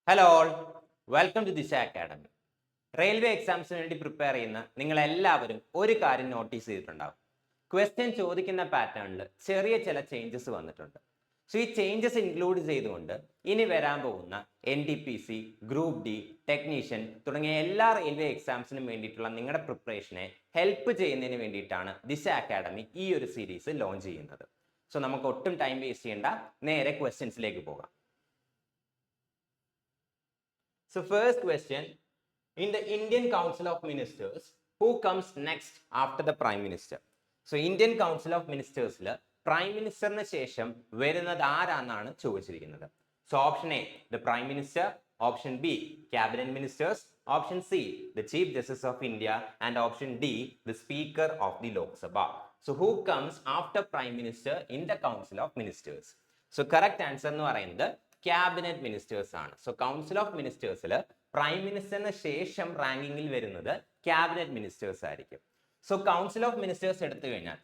Hello all, welcome to ദിശ academy. Railway എക്സാംസിന് വേണ്ടി prepare ചെയ്യുന്ന നിങ്ങളെല്ലാവരും ഒരു കാര്യം നോട്ടീസ് ചെയ്തിട്ടുണ്ടാവും. ക്വസ്റ്റ്യൻ ചോദിക്കുന്ന പാറ്റേണിൽ ചെറിയ ചില ചേഞ്ചസ് വന്നിട്ടുണ്ട്. സോ ഈ ചേഞ്ചസ് ഇൻക്ലൂഡ് ചെയ്തുകൊണ്ട് ഇനി വരാൻ പോകുന്ന NTPC, ഗ്രൂപ്പ് ഡി, ടെക്നീഷ്യൻ തുടങ്ങിയ എല്ലാ റെയിൽവേ എക്സാംസിനും വേണ്ടിയിട്ടുള്ള നിങ്ങളുടെ പ്രിപ്പറേഷനെ ഹെൽപ്പ് ചെയ്യുന്നതിന് വേണ്ടിയിട്ടാണ് ദിശ അക്കാഡമി ഈ ഒരു സീരീസ് ലോഞ്ച് ചെയ്യുന്നത്. സോ നമുക്ക് ഒട്ടും ടൈം വേസ്റ്റ് ചെയ്യേണ്ട, നേരെ ക്വസ്റ്റ്യൻസിലേക്ക് പോകാം. So first question, in the Indian Council of Ministers, who comes next after the Prime Minister? So Indian Council of Ministers'ൽ Prime Ministerന് ശേഷം വരുന്നത് ആരാന്നാണ് ചോദിച്ചിരിക്കുന്നത്. So option A, the Prime Minister, option B, Cabinet Ministers, option C, the Chief Justice of India, and option D, the Speaker of the Lok Sabha. So who comes after Prime Minister in the Council of Ministers? So correct answer എന്ന് പറയുന്നത് cabinet ministers ആണ്. So council of മിനിസ്റ്റേഴ്സിൽ prime മിനിസ്റ്ററിന് ശേഷം റാങ്കിങ്ങിൽ വരുന്നത് cabinet ministers ആയിരിക്കും. So council of ministers എടുത്തു കഴിഞ്ഞാൽ,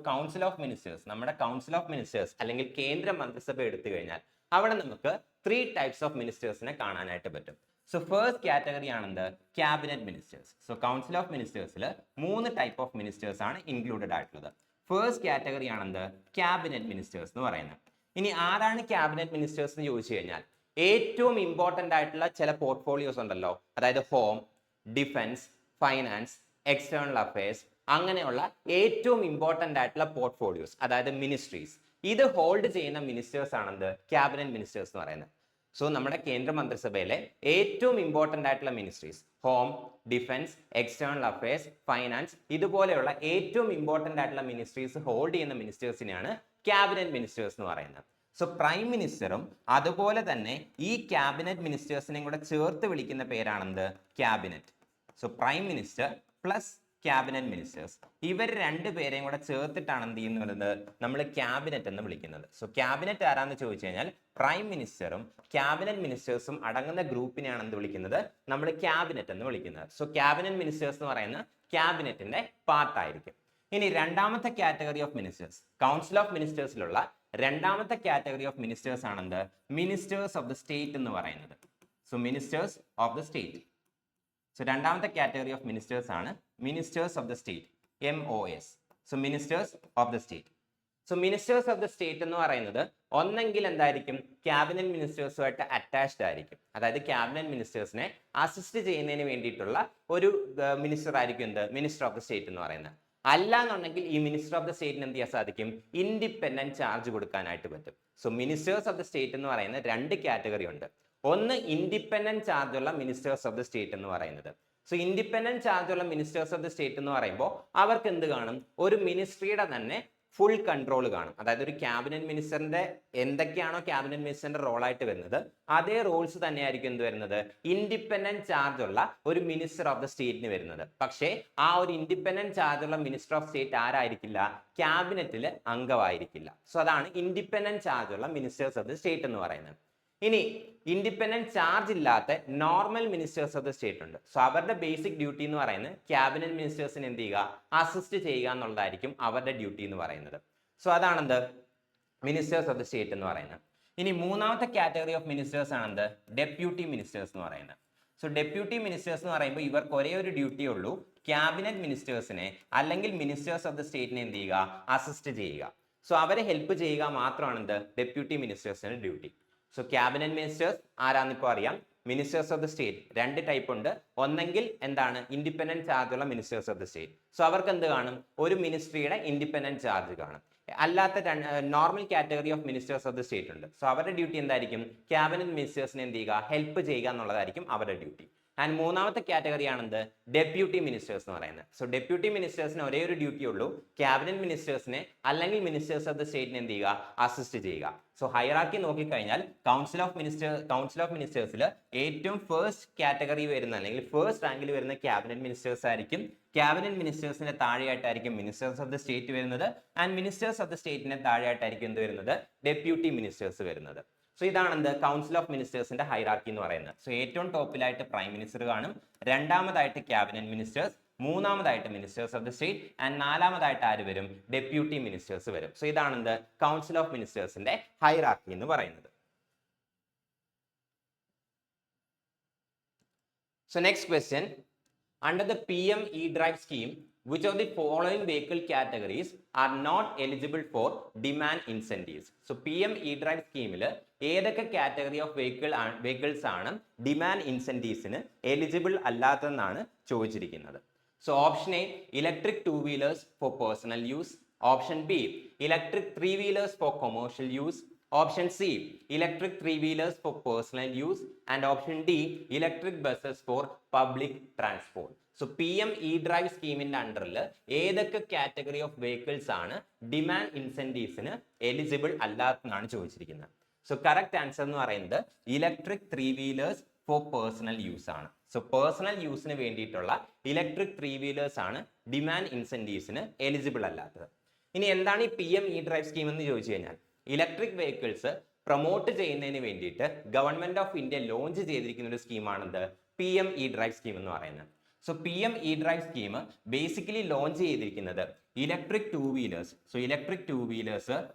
council of ministers, നമ്മുടെ കൗൺസിൽ ഓഫ് മിനിസ്റ്റേഴ്സ് അല്ലെങ്കിൽ കേന്ദ്ര മന്ത്രിസഭ എടുത്തു കഴിഞ്ഞാൽ അവിടെ നമുക്ക് 3 ടൈപ്സ് ഓഫ് മിനിസ്റ്റേഴ്സിനെ കാണാനായിട്ട് പറ്റും. സോ ഫസ്റ്റ് കാറ്റഗറി ആണെന്ത്? Cabinet ministers. So council of മിനിസ്റ്റേഴ്സിൽ 3 ടൈപ്പ് ഓഫ് മിനിസ്റ്റേഴ്സ് ആണ് ഇൻക്ലൂഡഡ് ആയിട്ടുള്ളത്. ഫസ്റ്റ് കാറ്റഗറി ആണെന്ത്? ക്യാബിനറ്റ് മിനിസ്റ്റേഴ്സ് എന്ന് പറയുന്നത്. ഇനി ആരാണ് ക്യാബിനറ്റ് മിനിസ്റ്റേഴ്സ് എന്ന് ചോദിച്ചു കഴിഞ്ഞാൽ ഏറ്റവും ഇമ്പോർട്ടൻ്റ് ആയിട്ടുള്ള ചില പോർട്ട്ഫോളിയോസ് ഉണ്ടല്ലോ, അതായത് home, defence, finance, external affairs, അങ്ങനെയുള്ള ഏറ്റവും ഇമ്പോർട്ടൻ്റ് ആയിട്ടുള്ള പോർട്ട്ഫോളിയോസ്, അതായത് മിനിസ്ട്രീസ്, ഇത് ഹോൾഡ് ചെയ്യുന്ന മിനിസ്റ്റേഴ്സ് ആണെന്ത്? ക്യാബിനറ്റ് മിനിസ്റ്റേഴ്സ് എന്ന് പറയുന്നത്. സോ നമ്മുടെ കേന്ദ്ര മന്ത്രിസഭയിലെ ഏറ്റവും ഇമ്പോർട്ടൻ്റ് ആയിട്ടുള്ള ministries, home, defence, external affairs, finance, ഇതുപോലെയുള്ള ഏറ്റവും ഇമ്പോർട്ടൻ്റ് ആയിട്ടുള്ള മിനിസ്ട്രീസ് ഹോൾഡ് ചെയ്യുന്ന മിനിസ്റ്റേഴ്സിനെയാണ് ക്യാബിനറ്റ് മിനിസ്റ്റേഴ്സ് എന്ന് പറയുന്നത്. സോ പ്രൈം മിനിസ്റ്ററും അതുപോലെ തന്നെ ഈ ക്യാബിനറ്റ് മിനിസ്റ്റേഴ്സിനെയും കൂടെ ചേർത്ത് വിളിക്കുന്ന പേരാണെന്ത്? Cabinet. So prime minister plus cabinet ministers, ഇവർ 2 പേരെയും കൂടെ ചേർത്തിട്ടാണ് എന്ത് ചെയ്യുന്നത്? നമ്മൾ ക്യാബിനറ്റ് എന്ന് വിളിക്കുന്നത്. സോ ക്യാബിനറ്റ് ആരാന്ന് ചോദിച്ചു കഴിഞ്ഞാൽ പ്രൈം മിനിസ്റ്ററും ക്യാബിനറ്റ് മിനിസ്റ്റേഴ്സും അടങ്ങുന്ന ഗ്രൂപ്പിനെയാണ് എന്ത് വിളിക്കുന്നത്? നമ്മൾ ക്യാബിനറ്റ് എന്ന് വിളിക്കുന്നത്. സോ ക്യാബിനറ്റ് മിനിസ്റ്റേഴ്സ് എന്ന് പറയുന്നത് ക്യാബിനറ്റിന്റെ പാർട്ടായിരിക്കും. ഇനി രണ്ടാമത്തെ category of ministers, council of മിനിസ്റ്റേഴ്സിലുള്ള രണ്ടാമത്തെ കാറ്റഗറി ഓഫ് മിനിസ്റ്റേഴ്സ് ആണെന്ത്? മിനിസ്റ്റേഴ്സ് ഓഫ് ദ സ്റ്റേറ്റ് എന്ന് പറയുന്നത്. So ministers of the state. So രണ്ടാമത്തെ കാറ്റഗറി ഓഫ് മിനിസ്റ്റേഴ്സ് ആണ് ministers of the state, MOS. So ministers of the state. So ministers of the state എന്ന് പറയുന്നത് ഒന്നെങ്കിൽ എന്തായിരിക്കും? Cabinet മിനിസ്റ്റേഴ്സുമായിട്ട് attached ആയിരിക്കും. അതായത് ക്യാബിനറ്റ് മിനിസ്റ്റേഴ്സിനെ അസിസ്റ്റ് ചെയ്യുന്നതിന് വേണ്ടിയിട്ടുള്ള ഒരു മിനിസ്റ്റർ ആയിരിക്കും എന്ത്? മിനിസ്റ്റർ ഓഫ് ദ സ്റ്റേറ്റ് എന്ന് പറയുന്നത്. അല്ല എന്നുണ്ടെങ്കിൽ ഈ മിനിസ്റ്റർ ഓഫ് ദ സ്റ്റേറ്റിന് എന്ത് ചെയ്യാൻ സാധിക്കും? ഇൻഡിപെൻഡന്റ് ചാർജ് കൊടുക്കാനായിട്ട് പറ്റും. So ministers of the state എന്ന് പറയുന്ന 2 കാറ്റഗറി ഉണ്ട്. ഒന്ന് ഇൻഡിപെൻഡന്റ് ചാർജ് ഉള്ള മിനിസ്റ്റേഴ്സ് ഓഫ് ദ സ്റ്റേറ്റ് എന്ന് പറയുന്നത്. സോ ഇൻഡിപെൻഡന്റ് ചാർജ് ഉള്ള മിനിസ്റ്റേഴ്സ് ഓഫ് ദ സ്റ്റേറ്റ് എന്ന് പറയുമ്പോൾ അവർക്ക് എന്ത് കാണും? ഒരു മിനിസ്ട്രിയുടെ തന്നെ ഫുൾ കൺട്രോൾ കാണും. അതായത് ഒരു ക്യാബിനറ്റ് മിനിസ്റ്ററിന്റെ എന്തൊക്കെയാണോ ക്യാബിനറ്റ് മിനിസ്റ്ററിന്റെ റോളായിട്ട് വരുന്നത് അതേ റോൾസ് തന്നെയായിരിക്കും എന്ത് വരുന്നത്? ഇൻഡിപെൻഡന്റ് ചാർജ് ഉള്ള ഒരു മിനിസ്റ്റർ ഓഫ് ദ സ്റ്റേറ്റിന് വരുന്നത്. പക്ഷേ ആ ഒരു ഇൻഡിപെൻഡന്റ് ചാർജ് ഉള്ള മിനിസ്റ്റർ ഓഫ് സ്റ്റേറ്റ് ആരായിരിക്കില്ല? ക്യാബിനറ്റിൽ അംഗമായിരിക്കില്ല. സോ അതാണ് ഇൻഡിപെൻഡന്റ് ചാർജ് ഉള്ള മിനിസ്റ്റേഴ്സ് ഓഫ് ദ സ്റ്റേറ്റ് എന്ന് പറയുന്നത്. ഇനി ഇൻഡിപെൻഡന്റ് ചാർജ് ഇല്ലാത്ത normal ministers of the state ഉണ്ട്. സോ അവരുടെ ബേസിക് ഡ്യൂട്ടി എന്ന് പറയുന്നത് ക്യാബിനറ്റ് മിനിസ്റ്റേഴ്സിന് എന്ത് ചെയ്യുക? അസിസ്റ്റ് ചെയ്യുക എന്നുള്ളതായിരിക്കും അവരുടെ ഡ്യൂട്ടി എന്ന് പറയുന്നത്. സോ അതാണെന്ത്? മിനിസ്റ്റേഴ്സ് ഓഫ് ദ സ്റ്റേറ്റ് എന്ന് പറയുന്നത്. ഇനി മൂന്നാമത്തെ കാറ്റഗറി ഓഫ് മിനിസ്റ്റേഴ്സ് ആണെന്ത്? ഡെപ്യൂട്ടി മിനിസ്റ്റേഴ്സ് എന്ന് പറയുന്നത്. സോ ഡെപ്യൂട്ടി മിനിസ്റ്റേഴ്സ് എന്ന് പറയുമ്പോൾ ഇവർക്ക് ഒരേ ഒരു ഡ്യൂട്ടിയേ ഉള്ളൂ, ക്യാബിനറ്റ് മിനിസ്റ്റേഴ്സിനെ അല്ലെങ്കിൽ മിനിസ്റ്റേഴ്സ് ഓഫ് ദ സ്റ്റേറ്റിനെ എന്ത് ചെയ്യുക? അസിസ്റ്റ് ചെയ്യുക. സോ അവരെ ഹെൽപ്പ് ചെയ്യുക മാത്രമാണ് എന്ത്? ഡെപ്യൂട്ടി മിനിസ്റ്റേഴ്സിന്റെ ഡ്യൂട്ടി. സോ ക്യാബിനറ്റ് മിനിസ്റ്റേഴ്സ് ആരാന്നിപ്പോൾ അറിയാം. Ministers of the state 2 type ഉണ്ട്. ഒന്നെങ്കിൽ എന്താണ്? ഇൻഡിപെൻഡന്റ് ചാർജ് ഉള്ള ministers of the state. So അവർക്ക് എന്ത് കാണും? ഒരു മിനിസ്ട്രിയുടെ ഇൻഡിപെൻഡന്റ് ചാർജ് കാണും. അല്ലാത്ത normal category of ministers of the state ഉണ്ട്. സോ അവരുടെ ഡ്യൂട്ടി എന്തായിരിക്കും? ക്യാബിനറ്റ് മിനിസ്റ്റേഴ്സിനെ എന്ത് ചെയ്യുക? ഹെൽപ്പ് ചെയ്യുക എന്നുള്ളതായിരിക്കും അവരുടെ ഡ്യൂട്ടി. ആൻഡ് മൂന്നാമത്തെ കാറ്റഗറി ആണെന്ത്? ഡെപ്യൂട്ടി മിനിസ്റ്റേഴ്സ് എന്ന് പറയുന്നത്. സോ ഡെപ്യൂട്ടി മിനിസ്റ്റേഴ്സിന് ഒരേ ഒരു ഡ്യൂട്ടി ഉള്ളൂ, ക്യാബിനറ്റ് മിനിസ്റ്റേഴ്സിനെ അല്ലെങ്കിൽ മിനിസ്റ്റേഴ്സ് ഓഫ് ദ സ്റ്റേറ്റിനെ എന്ത് ചെയ്യുക? അസിസ്റ്റ് ചെയ്യുക. സോ ഹൈറാർക്കി നോക്കിക്കഴിഞ്ഞാൽ കൗൺസിൽ ഓഫ് മിനിസ്റ്റേഴ്സിൽ ഏറ്റവും ഫസ്റ്റ് കാറ്റഗറി വരുന്ന അല്ലെങ്കിൽ ഫസ്റ്റ് റാങ്കിൽ വരുന്ന ക്യാബിനറ്റ് മിനിസ്റ്റേഴ്സ് ആയിരിക്കും. ക്യാബിനറ്റ് മിനിസ്റ്റേഴ്സിന്റെ താഴെയായിട്ടായിരിക്കും മിനിസ്റ്റേഴ്സ് ഓഫ് ദ സ്റ്റേറ്റ് വരുന്നത്. ആൻഡ് മിനിസ്റ്റേഴ്സ് ഓഫ് ദ സ്റ്റേറ്റിന്റെ താഴെയായിട്ടായിരിക്കും എന്ത് വരുന്നത്? ഡെപ്യൂട്ടി മിനിസ്റ്റേഴ്സ് വരുന്നത്. സോ ഇതാണ് എന്ത്? കൗൺസിൽ ഓഫ് മിനിസ്റ്റേഴ്സിന്റെ ഹൈറാർക്കി എന്ന് പറയുന്നത്. സോ ഏറ്റവും ടോപ്പിലായിട്ട് പ്രൈം മിനിസ്റ്റർ കാണും, രണ്ടാമതായിട്ട് ക്യാബിനറ്റ് മിനിസ്റ്റേഴ്സ്, മൂന്നാമതായിട്ട് ministers of the state, and നാലാമതായിട്ട് ആര് വരും? ഡെപ്യൂട്ടി മിനിസ്റ്റേഴ്സ് വരും. സോ ഇതാണ് എന്ത്? കൗൺസിൽ ഓഫ് മിനിസ്റ്റേഴ്സിന്റെ ഹൈറാർക്കി എന്ന് പറയുന്നത്. So next question, under the PM E-Drive scheme, which of the following vehicle categories are not eligible for demand incentives? So PM E-Drive scheme ഏതൊക്കെ category of vehicles ആണ് demand ഇൻസെന്റീവ്സിന് eligible അല്ലാത്തതെന്നാണ് ചോദിച്ചിരിക്കുന്നത്. So option A electric 2-wheelers four personal use, option B electric 3-wheelers four commercial use, option C electric 3-wheelers for personal use and option D electric buses for public transport. So PM E-Drive സ്കീമിന്റെ അണ്ടറിൽ ഏതൊക്കെ category of vehicles ആണ് demand ഇൻസെന്റീവ്സിന് eligible അല്ലാത്തതെന്നാണ് ചോദിച്ചിരിക്കുന്നത്. So correct answer എന്ന് പറയുന്നത് electric 3-wheelers for personal use ആണ്. So personal യൂസിന് വേണ്ടിയിട്ടുള്ള electric 3-wheelers ആണ് ഡിമാൻഡ് ഇൻസെന്റീവ്സിന് എലിജിബിൾ അല്ലാത്തത്. ഇനി എന്താണ് ഈ PM E-Drive സ്കീം എന്ന് ചോദിച്ചു കഴിഞ്ഞാൽ, ഇലക്ട്രിക് വെഹിക്കിൾസ് പ്രൊമോട്ട് ചെയ്യുന്നതിന് വേണ്ടിയിട്ട് ഗവൺമെന്റ് ഓഫ് ഇന്ത്യ ലോഞ്ച് ചെയ്തിരിക്കുന്ന ഒരു സ്കീമാണെന്ത് PM E-Drive സ്കീം എന്ന് പറയുന്നത്. So PM E-Drive scheme basically launch ചെയ്തിരിക്കുന്നത് electric 2-wheelers, so electric 2-wheelers,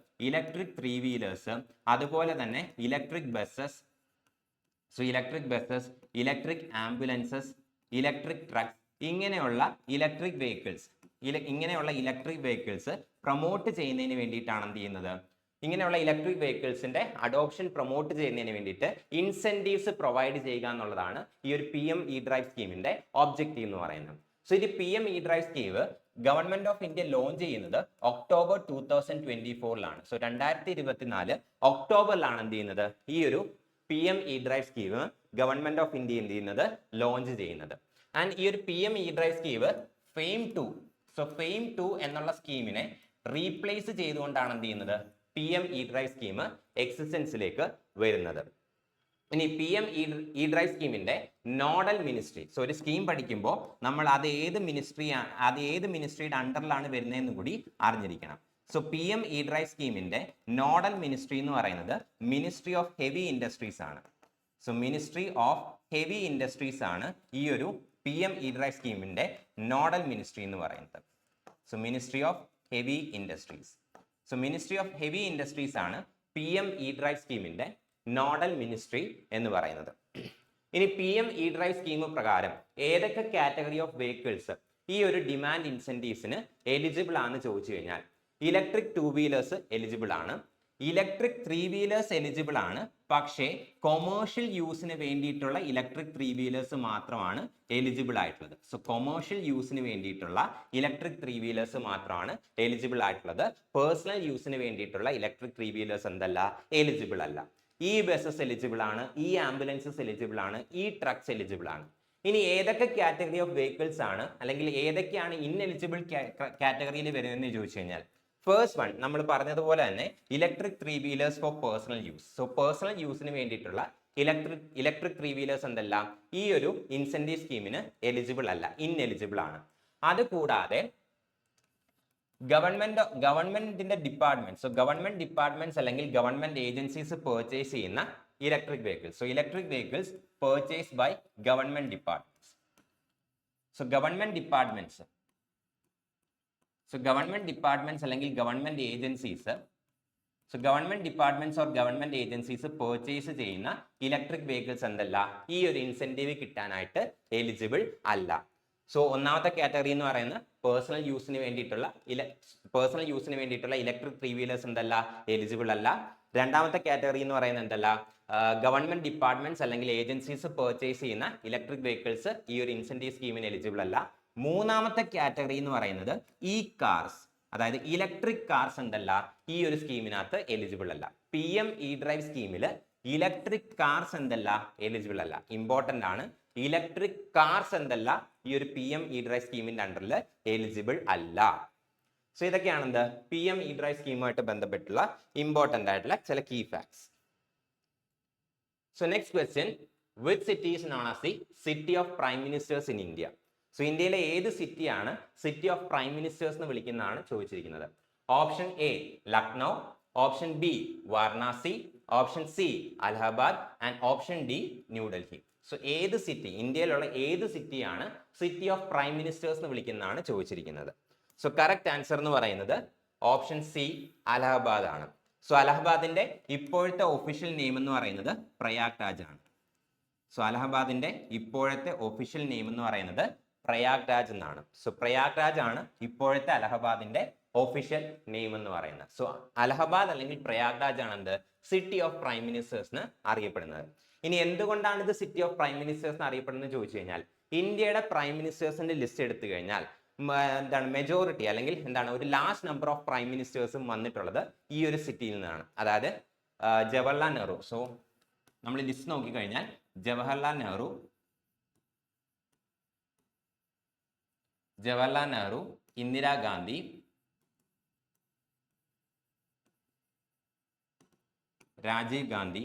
electric 3-wheelers, അതുപോലെ തന്നെ electric buses, so electric buses, electric ambulances, electric trucks, ഇങ്ങനെയുള്ള ഇലക്ട്രിക് വെഹിക്കിൾസ് പ്രൊമോട്ട് ചെയ്യുന്നതിന് വേണ്ടിയിട്ടാണ് എന്ത് ചെയ്യുന്നത്, ഇങ്ങനെയുള്ള ഇലക്ട്രിക് വെഹിക്കിൾസിന്റെ അഡോപ്ഷൻ പ്രൊമോട്ട് ചെയ്യുന്നതിന് വേണ്ടിയിട്ട് ഇൻസെന്റീവ്സ് പ്രൊവൈഡ് ചെയ്യുക എന്നുള്ളതാണ് ഈ ഒരു PM E-Drive സ്കീമിന്റെ ഒബ്ജക്റ്റീവ് എന്ന് പറയുന്നത്. സോ ഇത് PM E-Drive scheme government of India launch ചെയ്യുന്നത് ഒക്ടോബർ 2024 സോ 2024 ഒക്ടോബറിലാണ് എന്ത് ചെയ്യുന്നത് ഈ ഒരു PM E-Drive scheme government of India എന്ത് ചെയ്യുന്നത് ലോഞ്ച് ചെയ്യുന്നത്. ആൻഡ് ഈ ഒരു PM E-Drive സ്കീം ഫെയിം 2 എന്നുള്ള സ്കീമിനെ റീപ്ലേസ് ചെയ്തുകൊണ്ടാണ് എന്ത് ചെയ്യുന്നത് PM E-Drive സ്കീം എക്സിസ്റ്റൻസിലേക്ക് വരുന്നത്. ഇനി PM E-Drive സ്കീമിന്റെ നോഡൽ മിനിസ്ട്രി, സോ ഒരു സ്കീം പഠിക്കുമ്പോൾ നമ്മൾ അത് ഏത് മിനിസ്ട്രിയുടെ അണ്ടറിലാണ് വരുന്നതെന്ന് കൂടി അറിഞ്ഞിരിക്കണം. സോ PM E-Drive സ്കീമിന്റെ നോഡൽ മിനിസ്ട്രി എന്ന് പറയുന്നത് മിനിസ്ട്രി ഓഫ് ഹെവി ഇൻഡസ്ട്രീസ് ആണ്. So ministry of heavy industries ആണ് ഈ ഒരു PM E-Drive സ്കീമിന്റെ നോഡൽ മിനിസ്ട്രി എന്ന് പറയുന്നത്. So ministry of heavy industries. So ministry of heavy industries ആണ് PM E-Drive സ്കീമിന്റെ നോഡൽ മിനിസ്ട്രി എന്ന് പറയുന്നത്. ഇനി PM E-Drive സ്കീം പ്രകാരം ഏതൊക്കെ കാറ്റഗറി ഓഫ് വെഹിക്കിൾസ് ഈ ഒരു ഡിമാൻഡ് ഇൻസെന്റീവ്സിന് എലിജിബിൾ ആണെന്ന് ചോദിച്ചു കഴിഞ്ഞാൽ, ഇലക്ട്രിക് 2-wheelers എലിജിബിൾ ആണ്, ഇലക്ട്രിക് 3-wheelers എലിജിബിൾ ആണ്, പക്ഷേ കൊമേഴ്ഷ്യൽ യൂസിന് വേണ്ടിയിട്ടുള്ള ഇലക്ട്രിക് 3-wheelers മാത്രമാണ് എലിജിബിൾ ആയിട്ടുള്ളത്. സോ കൊമേഴ്ഷ്യൽ യൂസിന് വേണ്ടിയിട്ടുള്ള ഇലക്ട്രിക് 3-wheelers മാത്രമാണ് എലിജിബിൾ ആയിട്ടുള്ളത്. പേഴ്സണൽ യൂസിന് വേണ്ടിയിട്ടുള്ള ഇലക്ട്രിക് 3-wheelers എന്തല്ല, എലിജിബിൾ അല്ല. ഈ ബസ്സസ് എലിജിബിൾ ആണ്, ഈ ആംബുലൻസസ് എലിജിബിൾ ആണ്, ഈ ട്രക്സ് എലിജിബിൾ ആണ്. ഇനി ഏതൊക്കെ കാറ്റഗറി ഓഫ് വെഹിക്കിൾസ് ആണ് അല്ലെങ്കിൽ ഏതൊക്കെയാണ് ഇൻഎലിജിബിൾ കാറ്റഗറിയിൽ വരുന്നതെന്ന് ചോദിച്ചു കഴിഞ്ഞാൽ, ഫസ്റ്റ് വൺ നമ്മൾ പറഞ്ഞതുപോലെ തന്നെ electric 3-wheelers for personal use. So personal യൂസിന് വേണ്ടിയിട്ടുള്ള ഇലക്ട്രിക് 3-wheelers എന്തല്ല ഈ ഒരു ഇൻസെന്റീവ് സ്കീമിന് എലിജിബിൾ അല്ല, ഇൻഎലിജിബിൾ ആണ്. അതുകൂടാതെ ഗവൺമെന്റിന്റെ ഡിപ്പാർട്ട്മെന്റ്, സോ ഗവൺമെന്റ് ഡിപ്പാർട്ട്മെന്റ്സ് അല്ലെങ്കിൽ ഗവൺമെന്റ് ഏജൻസീസ് പർച്ചേസ് ചെയ്യുന്ന electric vehicles, so electric vehicles purchased by government departments. So government departments അല്ലെങ്കിൽ government agencies, so government departments or government agencies purchase ചെയ്യുന്ന electric vehicles എന്തല്ല ഈ ഒരു ഇൻസെന്റീവ് കിട്ടാനായിട്ട് eligible അല്ല. So ഒന്നാമത്തെ കാറ്റഗറി എന്ന് പറയുന്നത് പേഴ്സണൽ യൂസിന് വേണ്ടിയിട്ടുള്ള ഇലക്ട്രിക് 3-wheelers എന്തല്ല, എലിജിബിൾ അല്ല. രണ്ടാമത്തെ കാറ്റഗറി എന്ന് പറയുന്നത് എന്തല്ല, ഗവൺമെന്റ് ഡിപ്പാർട്ട്മെന്റ്സ് അല്ലെങ്കിൽ ഏജൻസീസ് പർച്ചേസ് ചെയ്യുന്ന ഇലക്ട്രിക് വെഹിക്കിൾസ് ഈ ഒരു ഇൻസെന്റീവ് സ്കീമിന് എലിജിബിൾ അല്ല. മൂന്നാമത്തെ കാറ്റഗറി എന്ന് പറയുന്നത് ഈ കാർസ്, അതായത് ഇലക്ട്രിക് കാർസ് എന്തല്ല ഈ ഒരു സ്കീമിനകത്ത് എലിജിബിൾ അല്ല. PM E-Drive സ്കീമിൽ ഇലക്ട്രിക് കാർസ് എന്തല്ല, എലിജിബിൾ അല്ല. ഇമ്പോർട്ടന്റ് ആണ്, ഇലക്ട്രിക് കാർസ് എന്തല്ല ഈ ഒരു PM E-Drive സ്കീമിന്റെ അണ്ടറിൽ എലിജിബിൾ അല്ല. സോ ഇതൊക്കെയാണ് എന്ത് PM E-Drive സ്കീമുമായിട്ട് ബന്ധപ്പെട്ടുള്ള ഇമ്പോർട്ടന്റ് ആയിട്ടുള്ള ചില key facts. So next question, which city is known as the city of prime ministers in India? So ഇന്ത്യയിലെ ഏത് സിറ്റിയാണ് സിറ്റി ഓഫ് പ്രൈം മിനിസ്റ്റേഴ്സ് എന്ന് വിളിക്കുന്നതാണ് ചോദിച്ചിരിക്കുന്നത്. Option A Lucknow, option B Varanasi, option C Allahabad and option D New Delhi. So ഏത് city, ഇന്ത്യയിലുള്ള ഏത് സിറ്റിയാണ് സിറ്റി ഓഫ് പ്രൈം മിനിസ്റ്റേഴ്സ് എന്ന് വിളിക്കുന്നതാണ് ചോദിച്ചിരിക്കുന്നത്. സോ കറക്റ്റ് ആൻസർ എന്ന് പറയുന്നത് ഓപ്ഷൻ സി അലഹബാദ് ആണ്. സോ അലഹബാദിന്റെ ഇപ്പോഴത്തെ ഒഫീഷ്യൽ നെയിം എന്ന് പറയുന്നത് പ്രയാഗ്രാജ് ആണ്. സോ അലഹബാദിന്റെ ഇപ്പോഴത്തെ ഒഫീഷ്യൽ നെയിം എന്ന് പറയുന്നത് പ്രയാഗ്രാജ് എന്നാണ്. സോ പ്രയാഗ്രാജ് ആണ് ഇപ്പോഴത്തെ അലഹബാദിന്റെ ഒഫീഷ്യൽ നെയിം എന്ന് പറയുന്നത്. സോ അലഹബാദ് അല്ലെങ്കിൽ പ്രയാഗ്രാജ് ആണ് എന്ത് സിറ്റി ഓഫ് പ്രൈം മിനിസ്റ്റേഴ്സ് എന്ന് അറിയപ്പെടുന്നത്. ഇനി എന്തുകൊണ്ടാണ് ഇത് സിറ്റി ഓഫ് പ്രൈം മിനിസ്റ്റേഴ്സ് എന്ന് അറിയപ്പെടുന്നത് ചോദിച്ചു കഴിഞ്ഞാൽ, ഇന്ത്യയുടെ പ്രൈം മിനിസ്റ്റേഴ്സിന്റെ ലിസ്റ്റ് എടുത്തു കഴിഞ്ഞാൽ എന്താണ് മെജോറിറ്റി അല്ലെങ്കിൽ എന്താണ് ഒരു ലാസ്റ്റ് നമ്പർ ഓഫ് പ്രൈം മിനിസ്റ്റേഴ്സും വന്നിട്ടുള്ളത് ഈ ഒരു സിറ്റിയിൽ നിന്നാണ്. അതായത് ജവഹർലാൽ നെഹ്റു. സോ നമ്മൾ ലിസ്റ്റ് നോക്കിക്കഴിഞ്ഞാൽ ജവഹർലാൽ നെഹ്റു, ഇന്ദിരാഗാന്ധി, രാജീവ് ഗാന്ധി,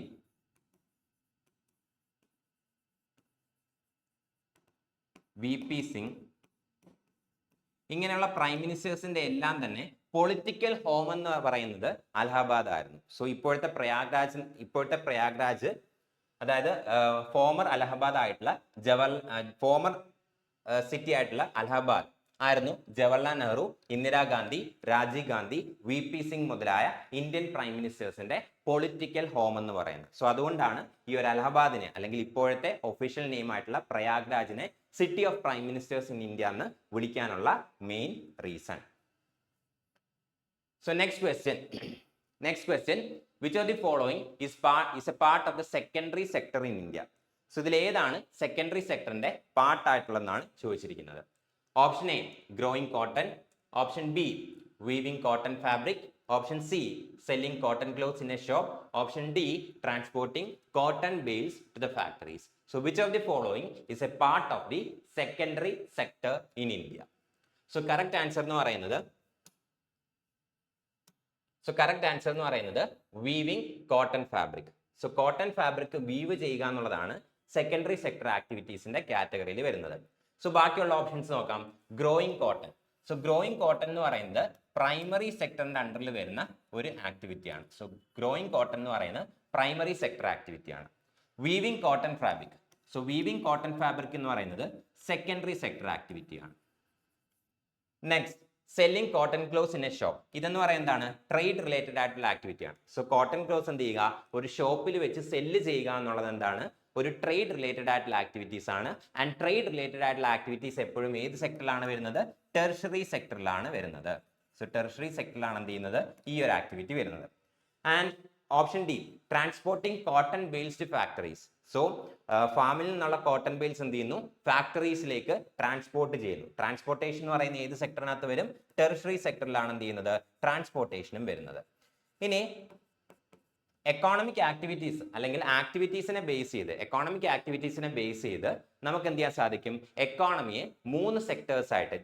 VP സിംഗ്, ഇങ്ങനെയുള്ള പ്രൈം മിനിസ്റ്റേഴ്സിന്റെ എല്ലാം തന്നെ പൊളിറ്റിക്കൽ ഹോം എന്ന് പറയുന്നത് അലഹബാദ് ആയിരുന്നു. സോ ഇപ്പോഴത്തെ പ്രയാഗ്രാജ് അതായത് ഫോമർ അലഹബാദ് ആയിട്ടുള്ള ഫോമർ സിറ്റി ആയിട്ടുള്ള അലഹബാദ് ആയിരുന്നു ജവഹർലാൽ നെഹ്റു, ഇന്ദിരാഗാന്ധി, രാജീവ് ഗാന്ധി, VP സിംഗ് മുതലായ ഇന്ത്യൻ പ്രൈം മിനിസ്റ്റേഴ്സിന്റെ പൊളിറ്റിക്കൽ ഹോം എന്ന് പറയുന്നത്. സോ അതുകൊണ്ടാണ് ഈ ഒരു അലഹബാദിനെ അല്ലെങ്കിൽ ഇപ്പോഴത്തെ ഒഫീഷ്യൽ നെയിം ആയിട്ടുള്ള പ്രയാഗ്രാജിനെ city of prime ministers in India എന്ന് വിളിക്കാനുള്ള main reason. So next question which of the following is a part of the secondary sector in India? So ഇതിൽ ഏതാണ് സെക്കൻഡറി സെക്ടറിന്റെ പാർട്ട് ആയിട്ടുള്ളതെന്നാണ് ചോദിച്ചിരിക്കുന്നത്. Option A growing cotton, option B weaving cotton fabric, option C selling cotton clothes in a shop, option D transporting cotton bales to the factories. So which of the following is a part of the secondary sector in India? So correct answer എന്ന് പറയുന്നത് weaving cotton fabric. So cotton fabric weave ചെയ്യുക എന്നുള്ളതാണ് secondary sector ആക്ടിവിറ്റീസിന്റെ കാറ്റഗറിയിൽ വരുന്നത്. So ബാക്കിയുള്ള options നോക്കാം. Growing cotton. So growing cotton എന്ന് പറയുന്നത് പ്രൈമറി സെക്ടറിന്റെ അണ്ടറിൽ വരുന്ന ഒരു ആക്ടിവിറ്റിയാണ്. സോ ഗ്രോയിങ് കോട്ടൺ എന്ന് പറയുന്നത് പ്രൈമറി സെക്ടർ ആക്ടിവിറ്റിയാണ്. Weaving cotton fabric. So weaving cotton fabric എന്ന് പറയുന്നത് സെക്കൻഡറി സെക്ടർ ആക്ടിവിറ്റിയാണ്. Next selling cotton clothes in a shop. ഇതെന്ന് പറയുന്നത് എന്താണ്? ട്രേഡ് റിലേറ്റഡ് ആയിട്ടുള്ള ആക്ടിവിറ്റിയാണ്. സോ കോട്ടൺ ക്ലോത്ത്സ് എന്ത് ചെയ്യുക, ഒരു ഷോപ്പിൽ വെച്ച് സെല്ല് ചെയ്യുക എന്നുള്ളത് എന്താണ്? ഒരു ട്രേഡ് റിലേറ്റഡ് ആയിട്ടുള്ള ആക്ടിവിറ്റീസ് ആണ്. ആൻഡ് ട്രേഡ് റിലേറ്റഡ് ആയിട്ടുള്ള ആക്ടിവിറ്റീസ് എപ്പോഴും ഏത് സെക്ടറിലാണ് വരുന്നത്? ടെർഷറി സെക്ടറിലാണ് വരുന്നത്. സോ ടെർഷറി സെക്ടറിലാണ് എന്ത് ചെയ്യുന്നത്? ഈ ഒരു ആക്ടിവിറ്റി വരുന്നത്. And option D transporting cotton bales to factories. So ഫാമിൽ നിന്നുള്ള കോട്ടൺ ബെയിൽസ് എന്ത് ചെയ്യുന്നു? ഫാക്ടറീസിലേക്ക് ട്രാൻസ്പോർട്ട് ചെയ്യുന്നു. ട്രാൻസ്പോർട്ടേഷൻ എന്ന് പറയുന്ന ഏത് സെക്ടറിനകത്ത് വരും? ടെർഷറി സെക്ടറിലാണ് എന്ത് ചെയ്യുന്നത്? ട്രാൻസ്പോർട്ടേഷനും വരുന്നത്. ഇനി എക്കോണമിക് ആക്ടിവിറ്റീസ് അല്ലെങ്കിൽ ആക്ടിവിറ്റീസിനെ ബേസ് ചെയ്ത് നമുക്ക് എന്ത് ചെയ്യാൻ സാധിക്കും? എക്കോണമിയെ